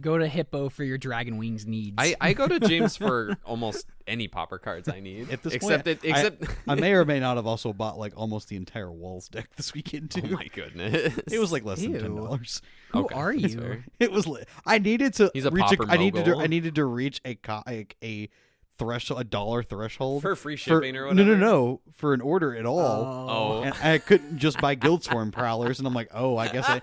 Go to Hippo for your Dragon Wings needs. I go to James for almost any Pauper cards I need. At this except point, I may or may not have also bought like almost the entire Walls deck this weekend too. Oh my goodness. It was like less than Ew. $10. Who Okay, are that's you? fair. It was. I needed to. He's a reach Pauper I needed mogul. to reach a threshold, $1 threshold For free shipping or whatever? No, for an order at all. Oh. And I couldn't just buy Guildsworn Prowlers, and I'm like, oh, I guess I.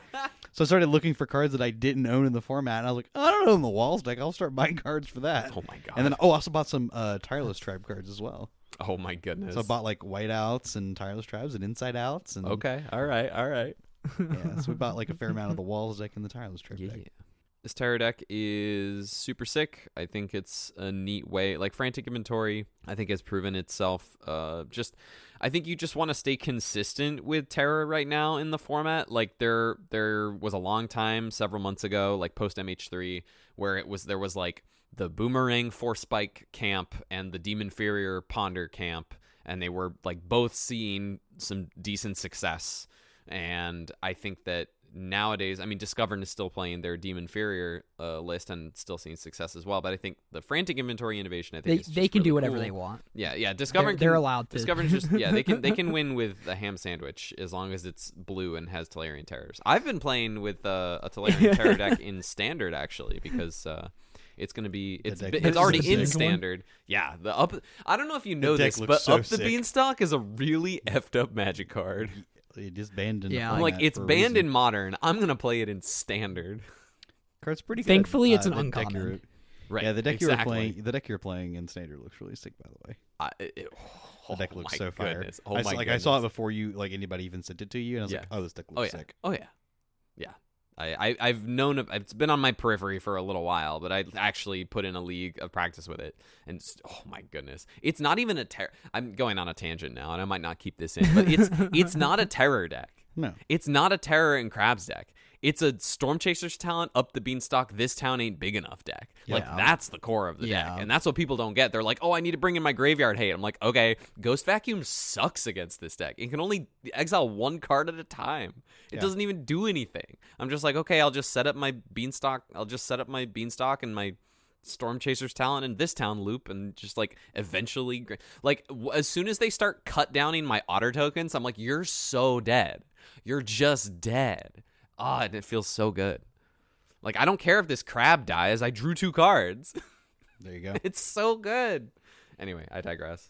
So I started looking for cards that I didn't own in the format, and I was like, I don't own the Walls deck. I'll start buying cards for that. Oh my god. And then, I also bought some Tireless Tribe cards as well. Oh my goodness. So I bought like Whiteouts and Tireless Tribes and Inside Outs. And, Okay. All right. Yeah, so we bought like a fair amount of the Walls deck and the Tireless Tribe deck. This terror deck is super sick. I think it's a neat way. Like Frantic Inventory, I think has proven itself. I think you just want to stay consistent with terror right now in the format. Like there was a long time, several months ago, like post MH3, where there was like the Boomerang Force Spike camp and the Demon Inferior Ponder camp, and they were like both seeing some decent success. And I think that nowadays, I mean, Discovern is still playing their Demon Inferior list and still seeing success as well. But I think the Frantic Inventory innovation, I think they can do whatever cool. they want. Yeah. Discovern They're allowed to. Discovern just they can win with a ham sandwich as long as it's blue and has Tolarian Terrors. I've been playing with a Tolarian Terror deck in Standard actually because. It's gonna be. It's already in Standard. Yeah, I don't know if you know this, but so Up the sick. Beanstalk is a really effed up Magic card. It is banned in. Yeah. the I'm like, format it's for a banned in reason. Modern. I'm gonna play it in Standard. Card's pretty good. Thankfully, it's an the deck uncommon. you're- Right. Yeah, the deck exactly. you're playing in Standard looks really sick. By the way, the deck looks my so fire. goodness. Oh my I saw it before you, like anybody even sent it to you, and I was Yeah. like, oh, this deck Oh looks yeah. sick. Oh yeah. Yeah. I've known it's been on my periphery for a little while, but I actually put in a league of practice with it, and oh my goodness, it's not even a terror. I'm going on a tangent now, and I might not keep this in, but it's not a terror deck. No, It's not a terror and crabs deck. It's a Storm Chasers talent, Up the Beanstalk, this town ain't big enough deck. Like, Yeah. that's the core of the deck. And that's what people don't get. They're like, oh, I need to bring in my graveyard hate. I'm like, okay, Ghost Vacuum sucks against this deck. It can only exile one card at a time. It doesn't even do anything. I'm just like, okay, I'll just set up my Beanstalk. And my Storm Chasers talent in this town loop, and just like eventually, like as soon as they start cut downing my otter tokens, I'm like, you're so dead. You're just dead. And it feels so good. Like, I don't care if this crab dies. I drew 2 cards. there you go. It's so good. Anyway, I digress.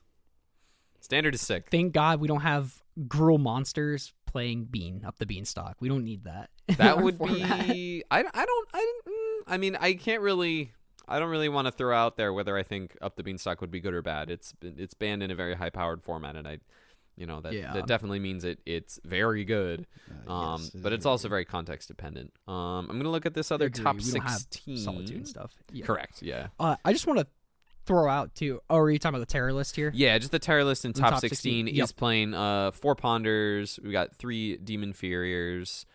Standard is sick. Thank God we don't have Gruel monsters playing Up the Beanstalk. We don't need that. in That our would format. be. I mean, I can't really. I don't really want to throw out there whether I think Up the Beanstalk would be good or bad. It's banned in a very high powered format, and that definitely means it's very good. Yes, But it's also very context dependent. I'm gonna look at this other Agree. top We don't have 16 Solitude and stuff. Yeah. Correct. Yeah. I just want to throw out too. Oh, are you talking about the terror list here? Yeah, just the terror list in The top top 16 16, is playing 4 Ponders. We got 3 Demon Furiers.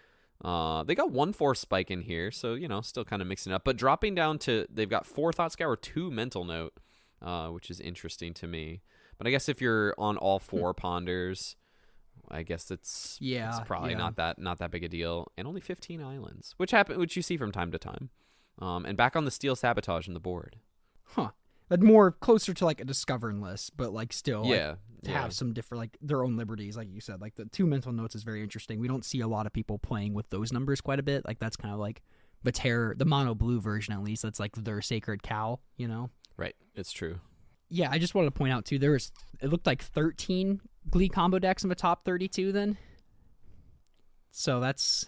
They got 1 Force Spike in here, so, still kind of mixing up. But dropping down to, they've got 4 Thought Scour, 2 Mental Note, which is interesting to me. But I guess if you're on all 4 Ponders, I guess it's probably not that big a deal. And only 15 islands, which you see from time to time. And back on the Steel Sabotage on the board. Huh. But more closer to like a discovering list, but like still have some different, like their own liberties, like you said. Like the 2 Mental Notes is very interesting. We don't see a lot of people playing with those numbers quite a bit. Like that's kind of like the mono blue version, at least. That's like their sacred cow, Right, it's true. Yeah, I just wanted to point out too, it looked like 13 Glee combo decks in the top 32 then. So that's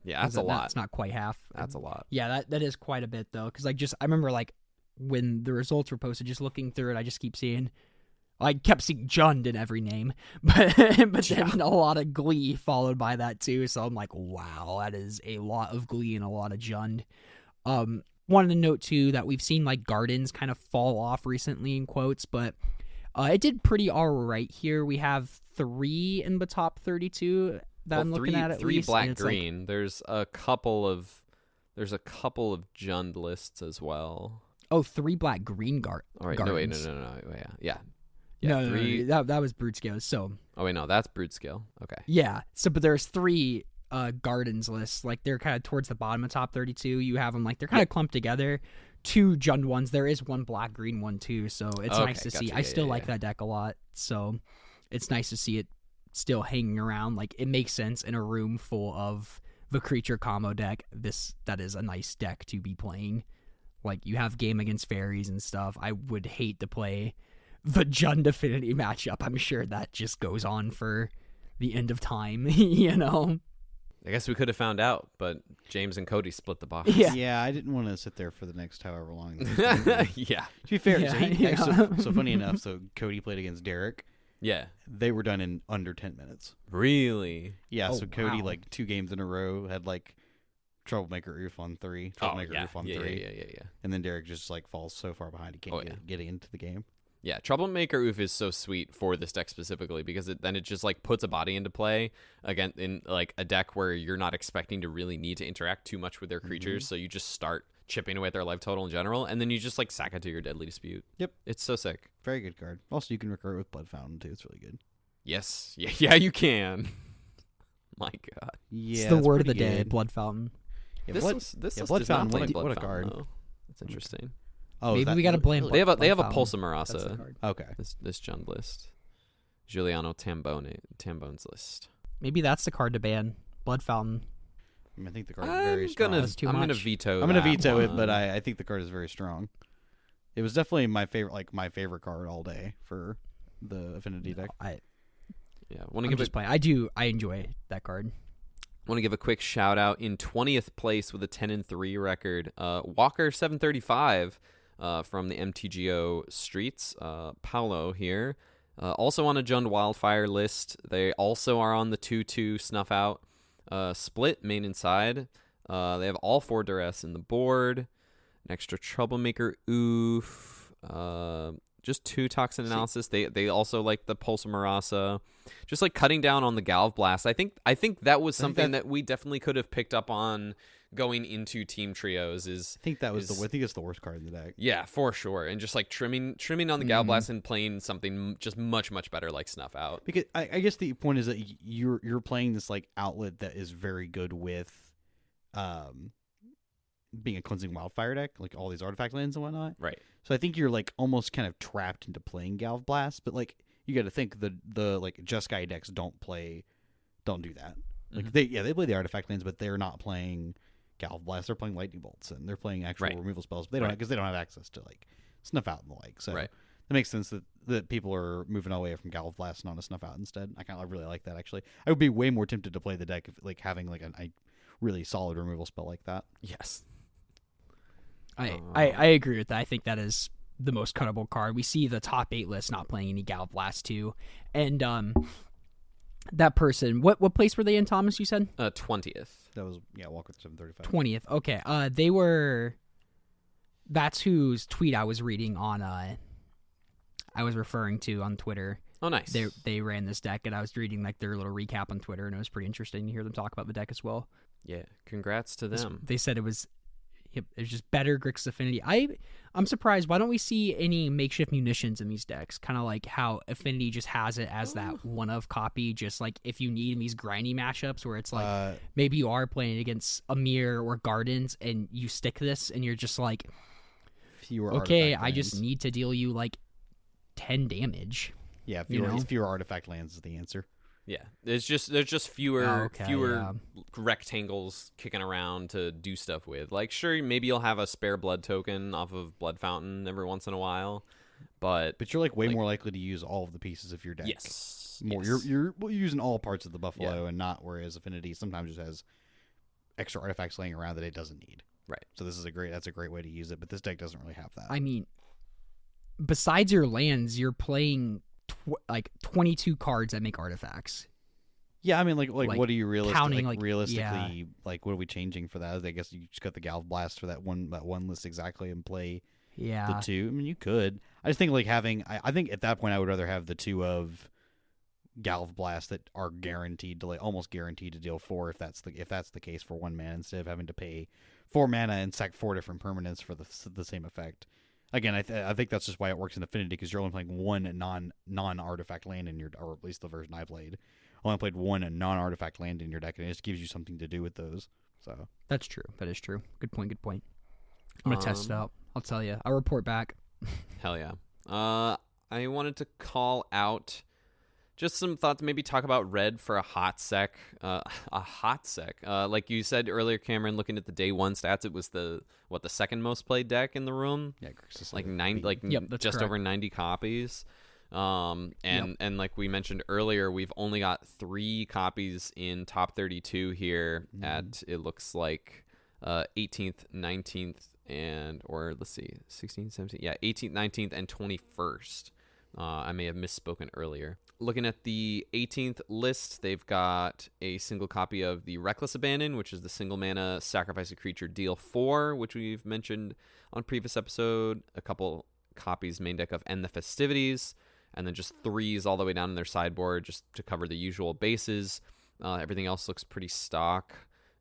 a lot. It's not quite half. That's a lot. Yeah, that is quite a bit though, because I remember like when the results were posted, just looking through it, I just kept seeing Jund in every name, but then a lot of Glee followed by that too. So I'm like, wow, that is a lot of Glee and a lot of Jund. Wanted to note too that we've seen like Gardens kind of fall off recently in quotes, but it did pretty all right here. We have 3 in the top 32 that I'm looking at 3 least. black green. Like, there's a couple of Jund lists as well. Oh, 3 black green All right, gardens. No. Yeah. No, 3. No, that was Brute Scale. So. Oh wait, no, that's Brute Scale. Okay. Yeah. So, but there's 3 gardens lists. Like they're kind of towards the bottom of top 32. You have them like they're kind of clumped together. 2 Jund ones. There is 1 black green one too. So it's nice to see. I still like that deck a lot. So it's nice to see it still hanging around. Like it makes sense in a room full of the creature combo deck. That is a nice deck to be playing. Like, you have Game Against Fairies and stuff. I would hate to play the Jund Affinity matchup. I'm sure that just goes on for the end of time, I guess we could have found out, but James and Cody split the box. Yeah, I didn't want to sit there for the next however long. Yeah. To be fair, so funny enough, so Cody played against Derek. Yeah. They were done in under 10 minutes. Really? Yeah, so Cody, wow. 2 games in a row, had, Troublemaker Oof on 3, Troublemaker Oof on 3. Yeah. And then Derek just, falls so far behind he can't get into the game. Yeah, Troublemaker Oof is so sweet for this deck specifically because then it just puts a body into play again in a deck where you're not expecting to really need to interact too much with their creatures, so you just start chipping away at their life total in general, and then you just sack it to your Deadly Dispute. Yep, it's so sick. Very good card. Also, you can recur with Blood Fountain too. It's really good. Yes, yeah, you can. My God, yeah, it's the word of the day, Blood Fountain. Yeah, this Blood Fountain. What a card. That's interesting. Oh, maybe we got to blame. They have a Pulsa Marasa. Okay. This Jund list. Giuliano Tambone's list. Maybe that's the card to ban. Blood Fountain. I think the card is very strong. I'm gonna veto. I'm gonna veto it, but I think the card is very strong. It was definitely my favorite card all day for the Affinity deck. I enjoy that card. Want to give a quick shout out in 20th place with a 10-3 record. Walker 735 from the MTGO streets. Paolo here. Also on a Jund Wildfire list. They also are on the 2/2 Snuff Out split main and side. They have all 4 Duress in the board. An extra Troublemaker Oof. Just 2 Toxin Analysis. They also like the Pulsa Marasa. Just cutting down on the Galv Blast. I think that was something that we definitely could have picked up on going into team trios. I think it's the worst card in the deck. Yeah, for sure. And just trimming on the Galv Blast and playing something just much better like Snuff Out. Because I guess the point is that you're playing this outlet that is very good with being a Cleansing Wildfire deck, all these artifact lands and whatnot. Right. So I think you're almost kind of trapped into playing Galv Blast, but you got to think the Jeskai decks don't do that. They play the artifact lands, but they're not playing Galv Blast. They're playing Lightning Bolts and they're playing actual removal spells. But they don't have access to Snuff Out and the like. So it makes sense that people are moving away from Galv Blast and on to Snuff Out instead. I really like that actually. I would be way more tempted to play the deck if having a really solid removal spell like that. Yes. I agree with that. I think that is the most cuttable card. We see the top 8 list not playing any Galv Blast too. And that person, what place were they in, Thomas, you said? 20th. That was Walker 735. 20th. Okay. They were that's whose tweet I was reading on. I was referring to on Twitter. Oh, nice. They ran this deck, and I was reading like their little recap on Twitter, and it was pretty interesting to hear them talk about the deck as well. Yeah, congrats to them. They said it was just better Grixis Affinity. I'm surprised. Why don't we see any makeshift munitions in these decks? Kind of like how Affinity just has it as that one of copy. Just like if you need in these grindy matchups where it's like maybe you are playing against Amir or Gardens and you stick this and you're just like, okay, I just need to deal you like 10 damage. Yeah, fewer artifact lands is the answer. Yeah, there's just fewer rectangles kicking around to do stuff with. Like, sure, maybe you'll have a spare blood token off of Blood Fountain every once in a while, but you're like way more likely to use all of the pieces of your deck. Yes, more. Yes. You're using all parts of the Buffalo and not, whereas Affinity sometimes just has extra artifacts laying around that it doesn't need. Right. So that's a great way to use it, but this deck doesn't really have that. I mean, besides your lands, you're playing like 22 cards that make artifacts. Yeah, I mean, like what are you realistically? Realistically, like what are we changing for that? I guess you just got the Galv Blast for that one list exactly and play the two. I mean, you could. I just think like having. I think at that point I would rather have the two of Galv Blast that are guaranteed to almost guaranteed to deal 4 if that's the case for 1 mana instead of having to pay 4 mana and sack 4 different permanents for the same effect. Again, I think that's just why it works in Affinity, because you're only playing one non-artifact land in your, or at least the version I played. I only played one non-artifact land in your deck, and it just gives you something to do with those. So that's true. That is true. Good point. I'm gonna test it out. I'll tell you. I'll report back. Hell yeah. I wanted to call out just some thoughts. Maybe talk about red for a hot sec. Like you said earlier, Cameron. Looking at the day one stats, it was the second most played deck in the room. Yeah, like 90, just correct. over 90 copies. And like we mentioned earlier, we've only got 3 copies in top 32 here at, it looks like 18th, 19th, or let's see, 16th, 17th, 18th, 19th, and 21st. I may have misspoken earlier. Looking at the 18th list, they've got a single copy of the Reckless Abandon, which is the single mana sacrifice a creature, deal 4, which we've mentioned on previous episode. A couple copies main deck of End the Festivities, and then just 3s all the way down in their sideboard just to cover the usual bases. Everything else looks pretty stock.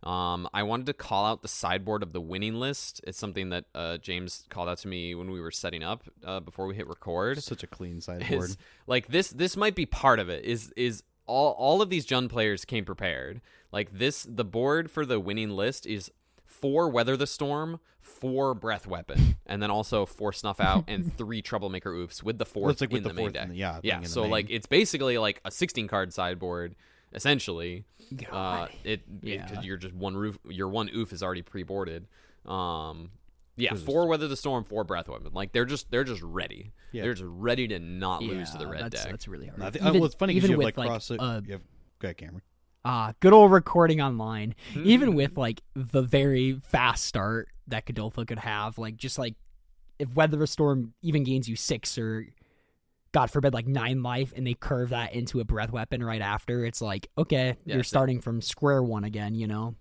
I wanted to call out the sideboard of the winning list. It's something that James called out to me when we were setting up before we hit record. Such a clean sideboard. Like this might be part of it. Is all of these Jund players came prepared. Like the board for the winning list is 4 Weather the Storm, 4 Breath Weapon, and then also 4 Snuff Out and 3 Troublemaker Oofs with the 4th in the main deck. So like it's basically like a 16 card sideboard essentially. God. Because you're just one roof. Your one oof is already pre-boarded. 4 Weather the Storm, 4 Breath Weapon. Like they're just ready. Yeah. They're just ready to not lose to the red deck. That's really hard. Well, it's funny because you have with, like cross. Go ahead, Cameron. Good old recording online. Even with like the very fast start that Godolphin could have, like just like if Weather the Storm even gains you 6 or God forbid, like 9 life, and they curve that into a breath weapon right after, it's like, okay, you're starting from square one again, you know?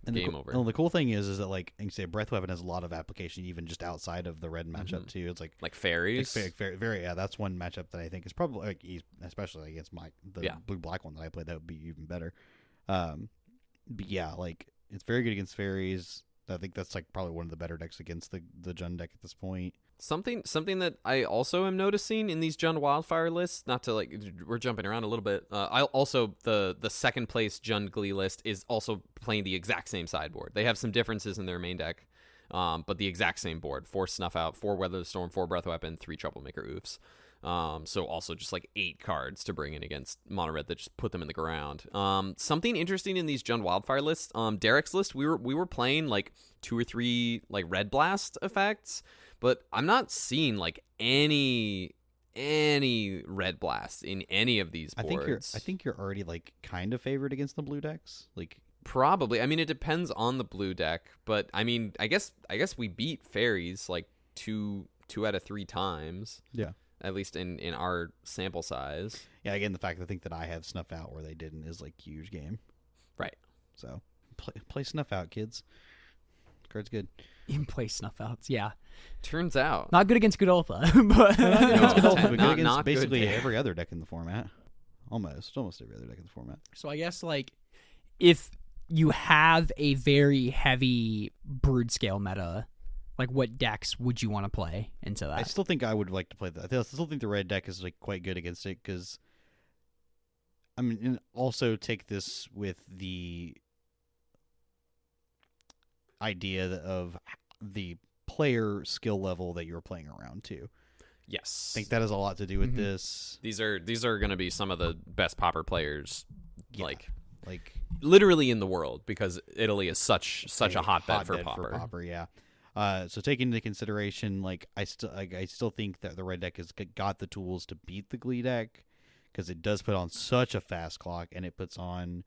And Game over. The cool thing is that, like, you say a breath weapon has a lot of application even just outside of the red matchup, too. It's like fairies. That's one matchup that I think is probably, like, especially against the blue-black one that I played, that would be even better. But yeah, like, it's very good against fairies. I think that's, like, probably one of the better decks against the Jund deck at this point. Something that I also am noticing in these Jund Wildfire lists, not to like, we're jumping around a little bit. I also the second place Jund Glee list is also playing the exact same sideboard. They have some differences in their main deck, but the exact same board: 4 Snuff Out, 4 Weather the Storm, 4 Breath Weapon, 3 Troublemaker Oofs. So also just like 8 cards to bring in against mono red that just put them in the ground. Something interesting in these Jund Wildfire lists, Derek's list, we were playing like 2 or 3 like red blast effects. But I'm not seeing like any red blast in any of these boards. I think you're already like kind of favored against the blue decks. Like probably. I mean, it depends on the blue deck, but I mean, I guess we beat fairies like two out of 3 times. Yeah. At least in our sample size. Yeah. Again, the fact that I think that I have Snuff Out where they didn't is like huge game. Right. So play Snuff Out, kids. card's good. You can play snuff outs. Yeah, Turns out. not good against Godolpha, but It's good also, but good not against good basically there. every other deck in the format. Almost every other deck in the format. So I guess like if you have a very heavy brood scale meta, like what decks would you want to play into that? I still think I would like to play that. I still think the red deck is like quite good against it because, I mean, and also take this with the idea of the player skill level that you're playing around too. Yes. I think that has a lot to do with Mhm. this. These are going to be some of the best Pauper players, Yeah. like Like literally in the world, because Italy is such a hotbed for Pauper. Yeah. So taking into consideration, like I still think that the red deck has got the tools to beat the Glee deck because it does put on such a fast clock, and it puts on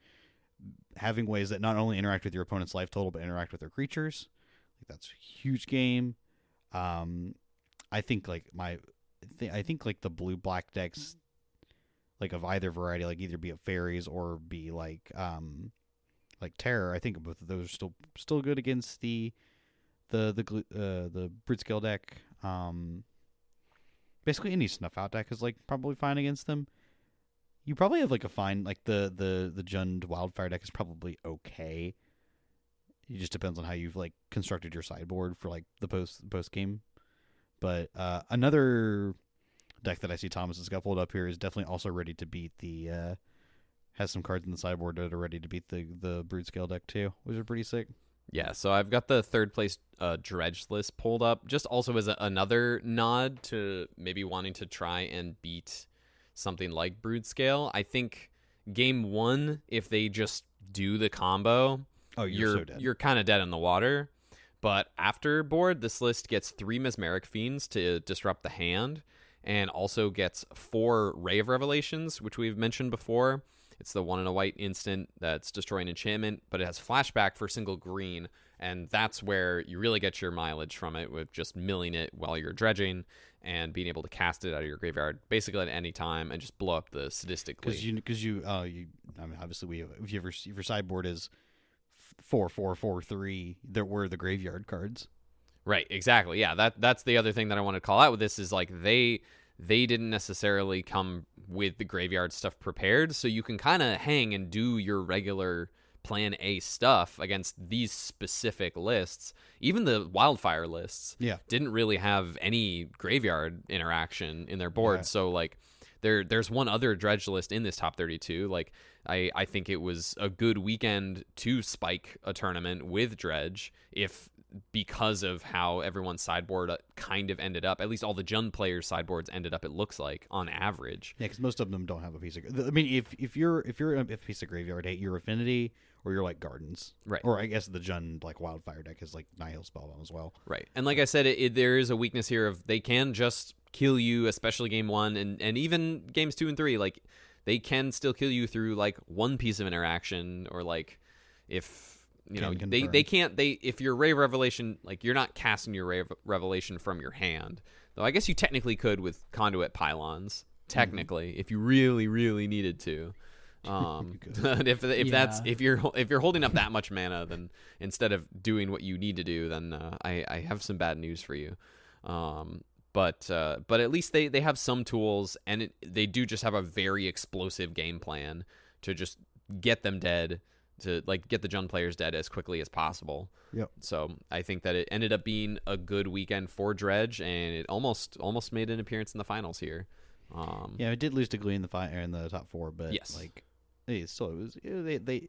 having ways that not only interact with your opponent's life total but interact with their creatures. Like that's a huge game. I think like I think like the blue black decks, like of either variety, like either be it fairies or be like terror. I think both of those are still good against the brute scale deck. Basically any snuff out deck is like probably fine against them. You probably have like a fine like the Jund wildfire deck is probably okay. It just depends on how you've like constructed your sideboard for like the post game. But another deck that I see Thomas has got pulled up here is definitely also ready to beat the has some cards in the sideboard that are ready to beat the brood scale deck too, which are pretty sick. Yeah, so I've got the third place dredge list pulled up, just also as another nod to maybe wanting to try and beat something like brood scale. I think game one, if they just do the combo, so dead. You're kind of dead in the water. But after board, this list gets 3 Mesmeric Fiends to disrupt the hand, and also gets 4 Ray of Revelations, which we've mentioned before. It's the 1 and a white instant that's destroying enchantment, but it has flashback for single green, and that's where you really get your mileage from it, with just milling it while you're dredging and being able to cast it out of your graveyard basically at any time and just blow up the sadistic Glee. Because you I mean obviously if your sideboard is 4-4-4-3, there were the graveyard cards. Right, exactly. Yeah, that's the other thing that I want to call out with this is like they didn't necessarily come with the graveyard stuff prepared, so you can kind of hang and do your regular plan A stuff against these specific lists. Even the wildfire lists didn't really have any graveyard interaction in their board. So like there's one other dredge list in this top 32. Like I think it was a good weekend to spike a tournament with dredge because of how everyone's sideboard kind of ended up. At least all the Jund players' sideboards ended up, it looks like, on average. Yeah, because most of them don't have a piece of. I mean, if you're a piece of graveyard, you're Affinity or you're like Gardens, right? Or I guess the Jund like Wildfire deck is like Nihil Spellbound as well, right? And like I said, there is a weakness here of they can just kill you, especially game 1 and even games 2 and 3. Like they can still kill you through like one piece of interaction, or like if. You know, they can't, if your Ray of Revelation, like, you're not casting your Ray of Revelation from your hand. Though I guess you technically could with Conduit Pylons, technically, if you really, really needed to. If you're holding up that much mana, then instead of doing what you need to do, then I have some bad news for you. But at least they have some tools, and they do just have a very explosive game plan to just get them dead, to like get the Jund players dead as quickly as possible. Yep. So I think that it ended up being a good weekend for dredge, and it almost made an appearance in the finals here. Yeah, it did lose to Glee in the top 4, but yes, like it was they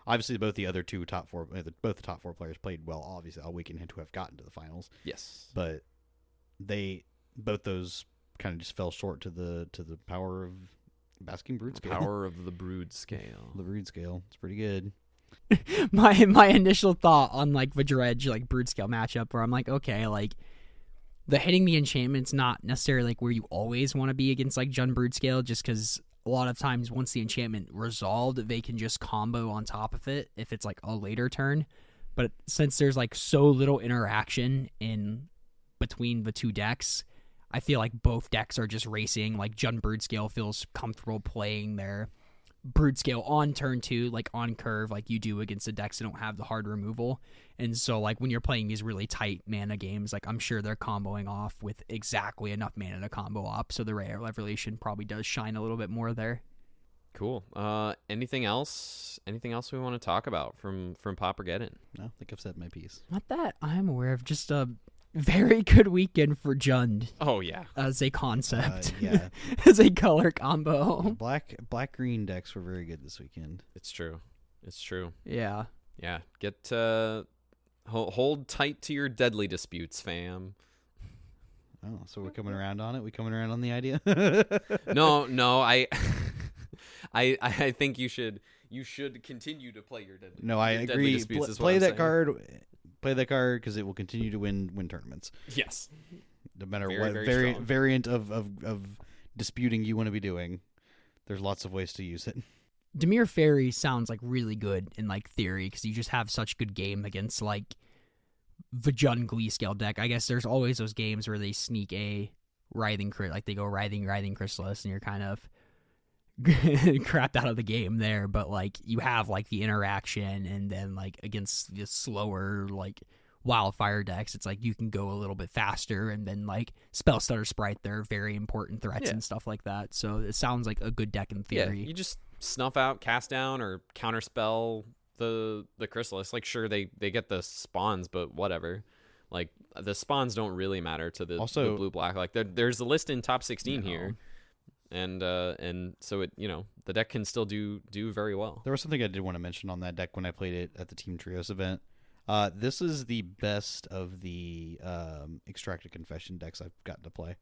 obviously both the other two top 4 both the top 4 players played well, obviously all weekend to have gotten to the finals. Yes, but both those kind of just fell short to the power of Basking Brood Scale. Power of the Brood Scale. The Brood Scale. It's pretty good. my initial thought on like the dredge like brood scale matchup, where I'm like, okay, like the hitting the enchantment's not necessarily like where you always want to be against like Jund brood scale, just because a lot of times once the enchantment resolved, they can just combo on top of it if it's like a later turn. But since there's like so little interaction in between the two decks, I feel like both decks are just racing. Like Jund brood scale feels comfortable playing their brute scale on turn 2, like on curve, like you do against the decks that don't have the hard removal. And so like when you're playing these really tight mana games, like I'm sure they're comboing off with exactly enough mana to combo up. So the rare revelation probably does shine a little bit more there. Cool. Anything else? Anything else we want to talk about from Paupergeddon? No, I think I've said my piece. Not that I'm aware of. Just a very good weekend for Jund Oh yeah. as a concept. Yeah. As a color combo. Black green decks were very good this weekend. It's true. It's true. Yeah. Yeah. Get hold tight to your deadly disputes, fam. Oh, so we're coming around on it. We coming around on the idea. No, I think you should continue to play your deadly. No, I your deadly agree. disputes is what Play I'm that saying. card. Play that card because it will continue to win tournaments. Yes. No matter Very, what very strong. variant of disputing you want to be doing, there's lots of ways to use it. Dimir Fairy sounds like really good in like theory because you just have such good game against like the Jund Glee scale deck. I guess there's always those games where they sneak a Writhing Crit, like they go Writhing Chrysalis, and you're kind of crapped out of the game there. But like you have like the interaction, and then like against the slower like Wildfire decks, it's like you can go a little bit faster, and then like Spell Stutter Sprite, they're very important threats Yeah. and stuff like that. So it sounds like a good deck in Yeah. theory. You just snuff out, cast down, or counterspell the Chrysalis. Like sure they get the spawns, but whatever. Like the spawns don't really matter to the blue black. Like there's a list in top 16 here. And so it the deck can still do very well. There was something I did want to mention on that deck when I played it at the Team Trios event. This is the best of the Extracted Confession decks I've gotten to play.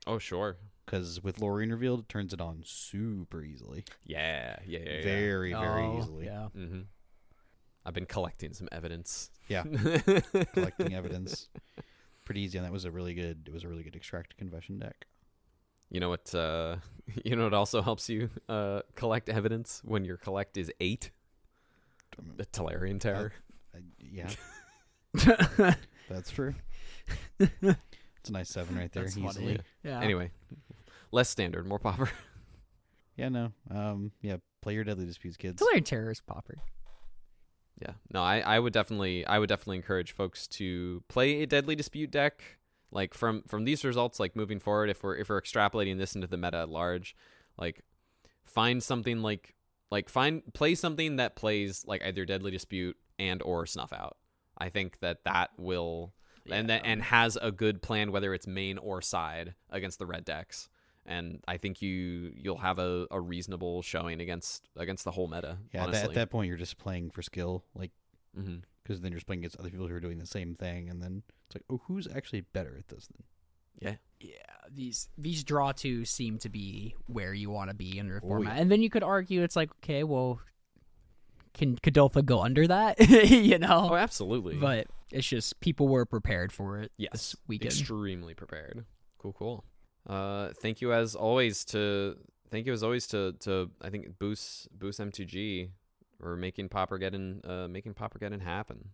Oh sure. Because with Lorien Revealed, it turns it on super easily. Yeah. Very easily. Yeah. Mm-hmm. I've been collecting some evidence. Yeah. Collecting evidence. Pretty easy, and it was a really good Extracted Confession deck. You know what? What also helps you collect evidence when your collect is 8. The Tolarian Terror. Yeah. That's true. It's a nice 7 right there. That's easily. funny. Yeah. Anyway, less standard, more Pauper. Yeah, no. Yeah, play your Deadly Disputes, kids. Tolarian Terror is Pauper. Yeah. No, I would definitely encourage folks to play a Deadly Dispute deck. Like from these results, like moving forward, if we're extrapolating this into the meta at large, like find something play something that plays like either Deadly Dispute and or Snuff Out. I think that will and has a good plan, whether it's main or side, against the red decks. And I think you'll have a reasonable showing against the whole meta. Yeah, honestly. at that point you're just playing for skill, like Mm-hmm. because then you're just playing against other people who are doing the same thing, and then it's like, oh, who's actually better at this then? Yeah, these draw twos seem to be where you want to be in your Oh, format. yeah. And then you could argue it's like, okay, well, can Kadolfa go under that? You know? Oh, absolutely. But it's just people were prepared for it Yes, this weekend. extremely prepared. Cool. Thank you as always to I think Boost M2G for making Paupergeddon happen.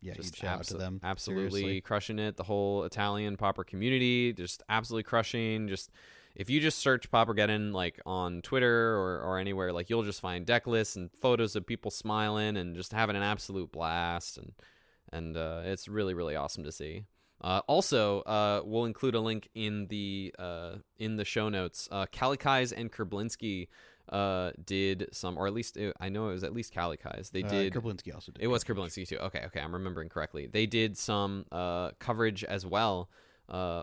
Yeah, Just huge shout out to them. Absolutely Seriously. crushing it. The whole Italian Pauper community, just absolutely crushing. Just if you just search Paupergeddon like on Twitter or anywhere, like you'll just find deck lists and photos of people smiling and just having an absolute blast, and it's really, really awesome to see. Also, we'll include a link in the show notes. Kalikai's and Kerblinski did some, or at least I know it was at least Kalikai's. They did. Kerblinski also did. It was Kerblinski too. Okay, I'm remembering correctly. They did some coverage as well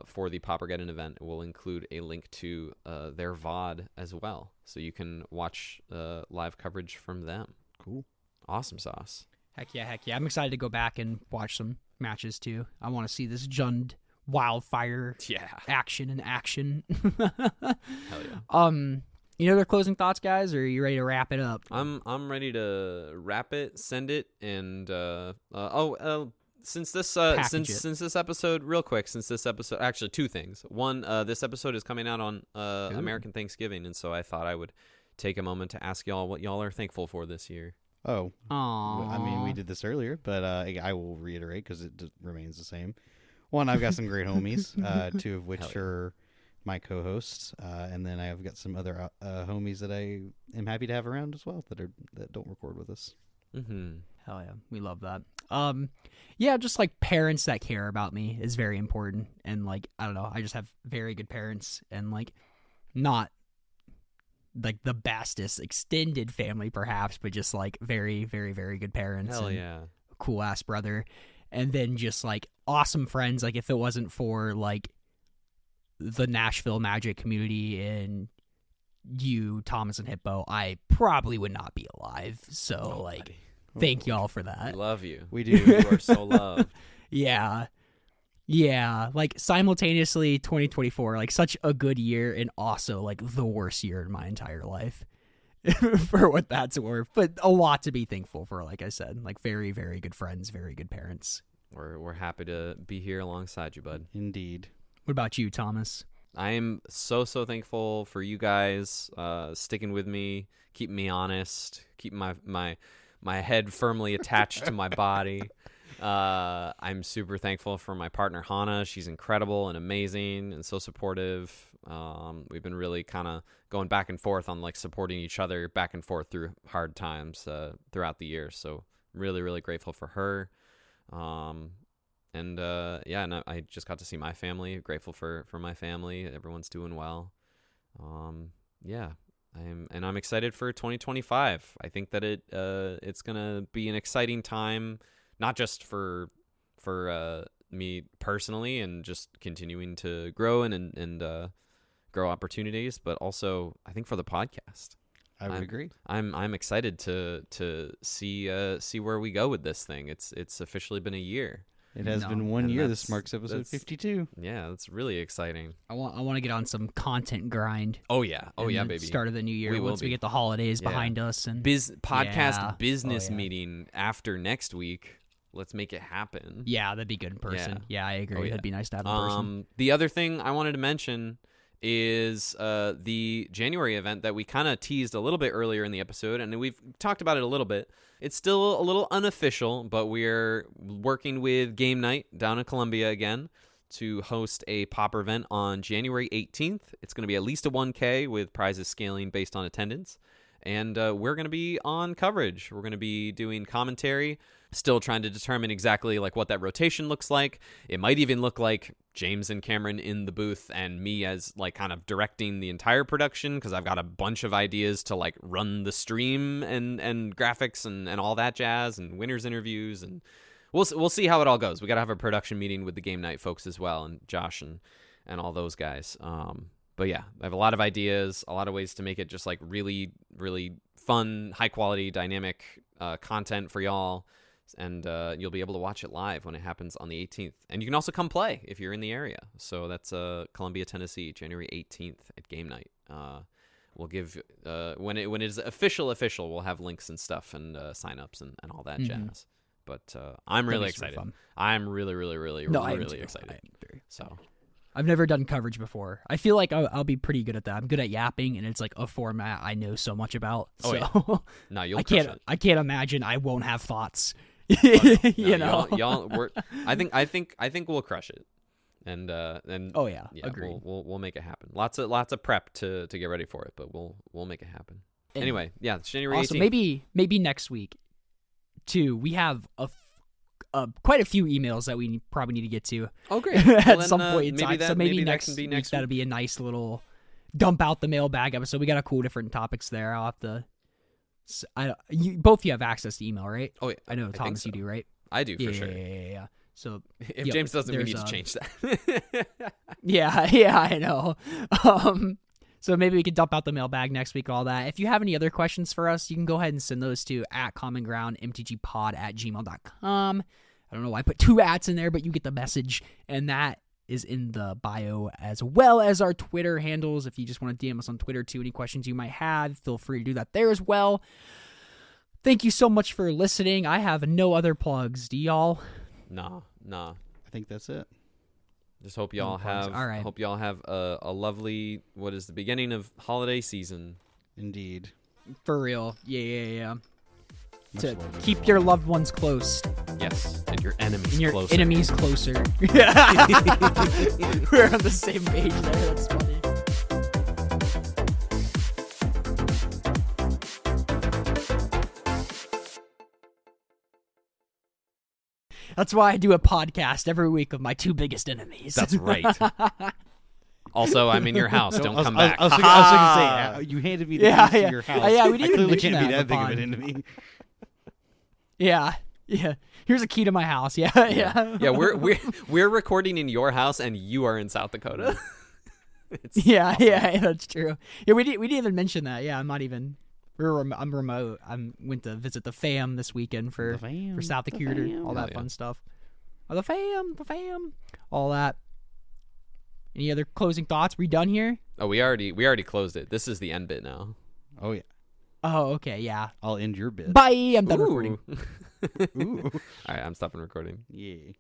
for the Paupergeddon event. We'll include a link to their VOD as well, so you can watch live coverage from them. Cool. Awesome sauce. Heck yeah. I'm excited to go back and watch some matches too. I want to see this Jund Wildfire action in action. Hell yeah. Their closing thoughts, guys, or are you ready to wrap it up? I'm ready to wrap it, send it, and since this episode, real quick, actually two things. One, this episode is coming out on American Thanksgiving, and so I thought I would take a moment to ask y'all what y'all are thankful for this year. Oh, Aww. I mean, we did this earlier, but I will reiterate because it remains the same. One, I've got some great homies, two of which Hell yeah. are my co-hosts, and then I've got some other homies that I am happy to have around as well that don't record with us. Mm-hmm. Hell yeah, we love that. Yeah, just like parents that care about me is very important, and like I don't know, I just have very good parents, and like not like the bestest extended family perhaps, but just like very, very, very good parents. Hell and yeah. a cool ass brother, and then just like awesome friends. Like if it wasn't for like the Nashville Magic community and you, Thomas and Hippo, I probably would not be alive. So like, buddy. thank y'all for that. We love you. We do. You are so loved. Yeah, like simultaneously 2024, like such a good year and also like the worst year in my entire life for what that's worth. But a lot to be thankful for, like I said, like very, very good friends, very good parents. We're happy to be here alongside you, bud. Indeed. What about you, Thomas? I am so thankful for you guys sticking with me, keeping me honest, keeping my head firmly attached to my body. I'm super thankful for my partner Hannah. She's incredible and amazing and so supportive. We've been really kind of going back and forth on like supporting each other back and forth through hard times throughout the year. So really, really grateful for her. And I just got to see my family. Grateful for my family. Everyone's doing well. I'm excited for 2025. I think that it's gonna be an exciting time, not just for me personally and just continuing to grow and grow opportunities, but also I think for the podcast. I would agree. I'm excited to see where we go with this thing. It's officially been a year. It has been 1 year. This that's- marks episode that's- 52. Yeah, that's really exciting. I want to get on some content grind. Oh yeah, in the baby. Start of the new year We will once we be. get the holidays Yeah. behind us and Podcast Yeah. business Oh, yeah. meeting after next week. Let's make it happen. yeah, that'd be good in person. Yeah, I agree. Oh, yeah. That'd be nice to have in person. The other thing I wanted to mention is the January event that we kind of teased a little bit earlier in the episode, and we've talked about it a little bit. It's still a little unofficial, but we're working with Game Night down in Columbia again to host a Pauper event on January 18th. It's going to be at least a 1K with prizes scaling based on attendance. And we're going to be on coverage. We're going to be doing commentary, still trying to determine exactly like what that rotation looks like. It might even look like James and Cameron in the booth and me as like kind of directing the entire production, because I've got a bunch of ideas to like run the stream and graphics and all that jazz and winners interviews, and we'll see how it all goes. We got to have a production meeting with the Game Night folks as well, and Josh and all those guys. But yeah, I have a lot of ideas, a lot of ways to make it just like really, really fun, high quality, dynamic content for y'all. And you'll be able to watch it live when it happens on the 18th. And you can also come play if you're in the area. So that's Columbia, Tennessee, January 18th at Game Night. We'll give when it is official, we'll have links and stuff and signups and all that jazz. But I'm really excited. Fun. I'm really, really, really, No, I am really too. excited. I am very- So I've never done coverage before. I feel like I'll be pretty good at that. I'm good at yapping, and it's like a format I know so much about. Oh, So yeah. No, you'll I crush can't. it. I can't imagine I won't have thoughts. No, y'all I think we'll crush it. And Oh yeah, agreed. We'll make it happen. Lots of prep to get ready for it, but we'll make it happen. Anyway, yeah, it's January 18th. Also, maybe next week too. We have quite a few emails that we probably need to get to. Oh great. at some point in time. So maybe that next can be week next that'll week. be a nice little dump out the mailbag episode. We got a cool different topics there. I'll have to. Both you have access to email, right? Oh yeah, I know think Thomas, so. you do, right? I do for sure. Yeah. So If yep, James doesn't, we there's need to change that. yeah, I know. So maybe we could dump out the mailbag next week, all that. If you have any other questions for us, you can go ahead and send those to @commongroundmtgpod@gmail.com. I don't know why I put 2 ats in there, but you get the message. And that is in the bio, as well as our Twitter handles. If you just want to DM us on Twitter too, any questions you might have, feel free to do that there as well. Thank you so much for listening. I have no other plugs. Do y'all? Nah. I think that's it. Just hope y'all have. All right. Hope y'all have a lovely. What is the beginning of holiday season? Indeed. For real. Yeah. Much To love, keep everyone. your loved ones close. Yes, and your enemies And your closer. enemies closer. We're on the same page there. That's funny. That's why I do a podcast every week of my two biggest enemies. That's right. Also, I'm in your house. Don't come back. I was going to say, you handed me the keys to your house. Yeah, we I didn't clearly mention can't be that that in big the of an enemy. Yeah. Here's a key to my house. Yeah. Yeah, we're recording in your house, and you are in South Dakota. It's Yeah, awesome. yeah, that's true. Yeah, we didn't even mention that. Yeah, I'm remote. I went to visit the fam this weekend for South Dakota, all that Hell yeah. fun stuff. Oh, the fam, all that. Any other closing thoughts? We done here? Oh, we already closed it. This is the end bit now. Oh, yeah. Oh, okay, yeah. I'll end your bit. Bye. I'm done recording. Ooh. All right, I'm stopping recording. Yeah.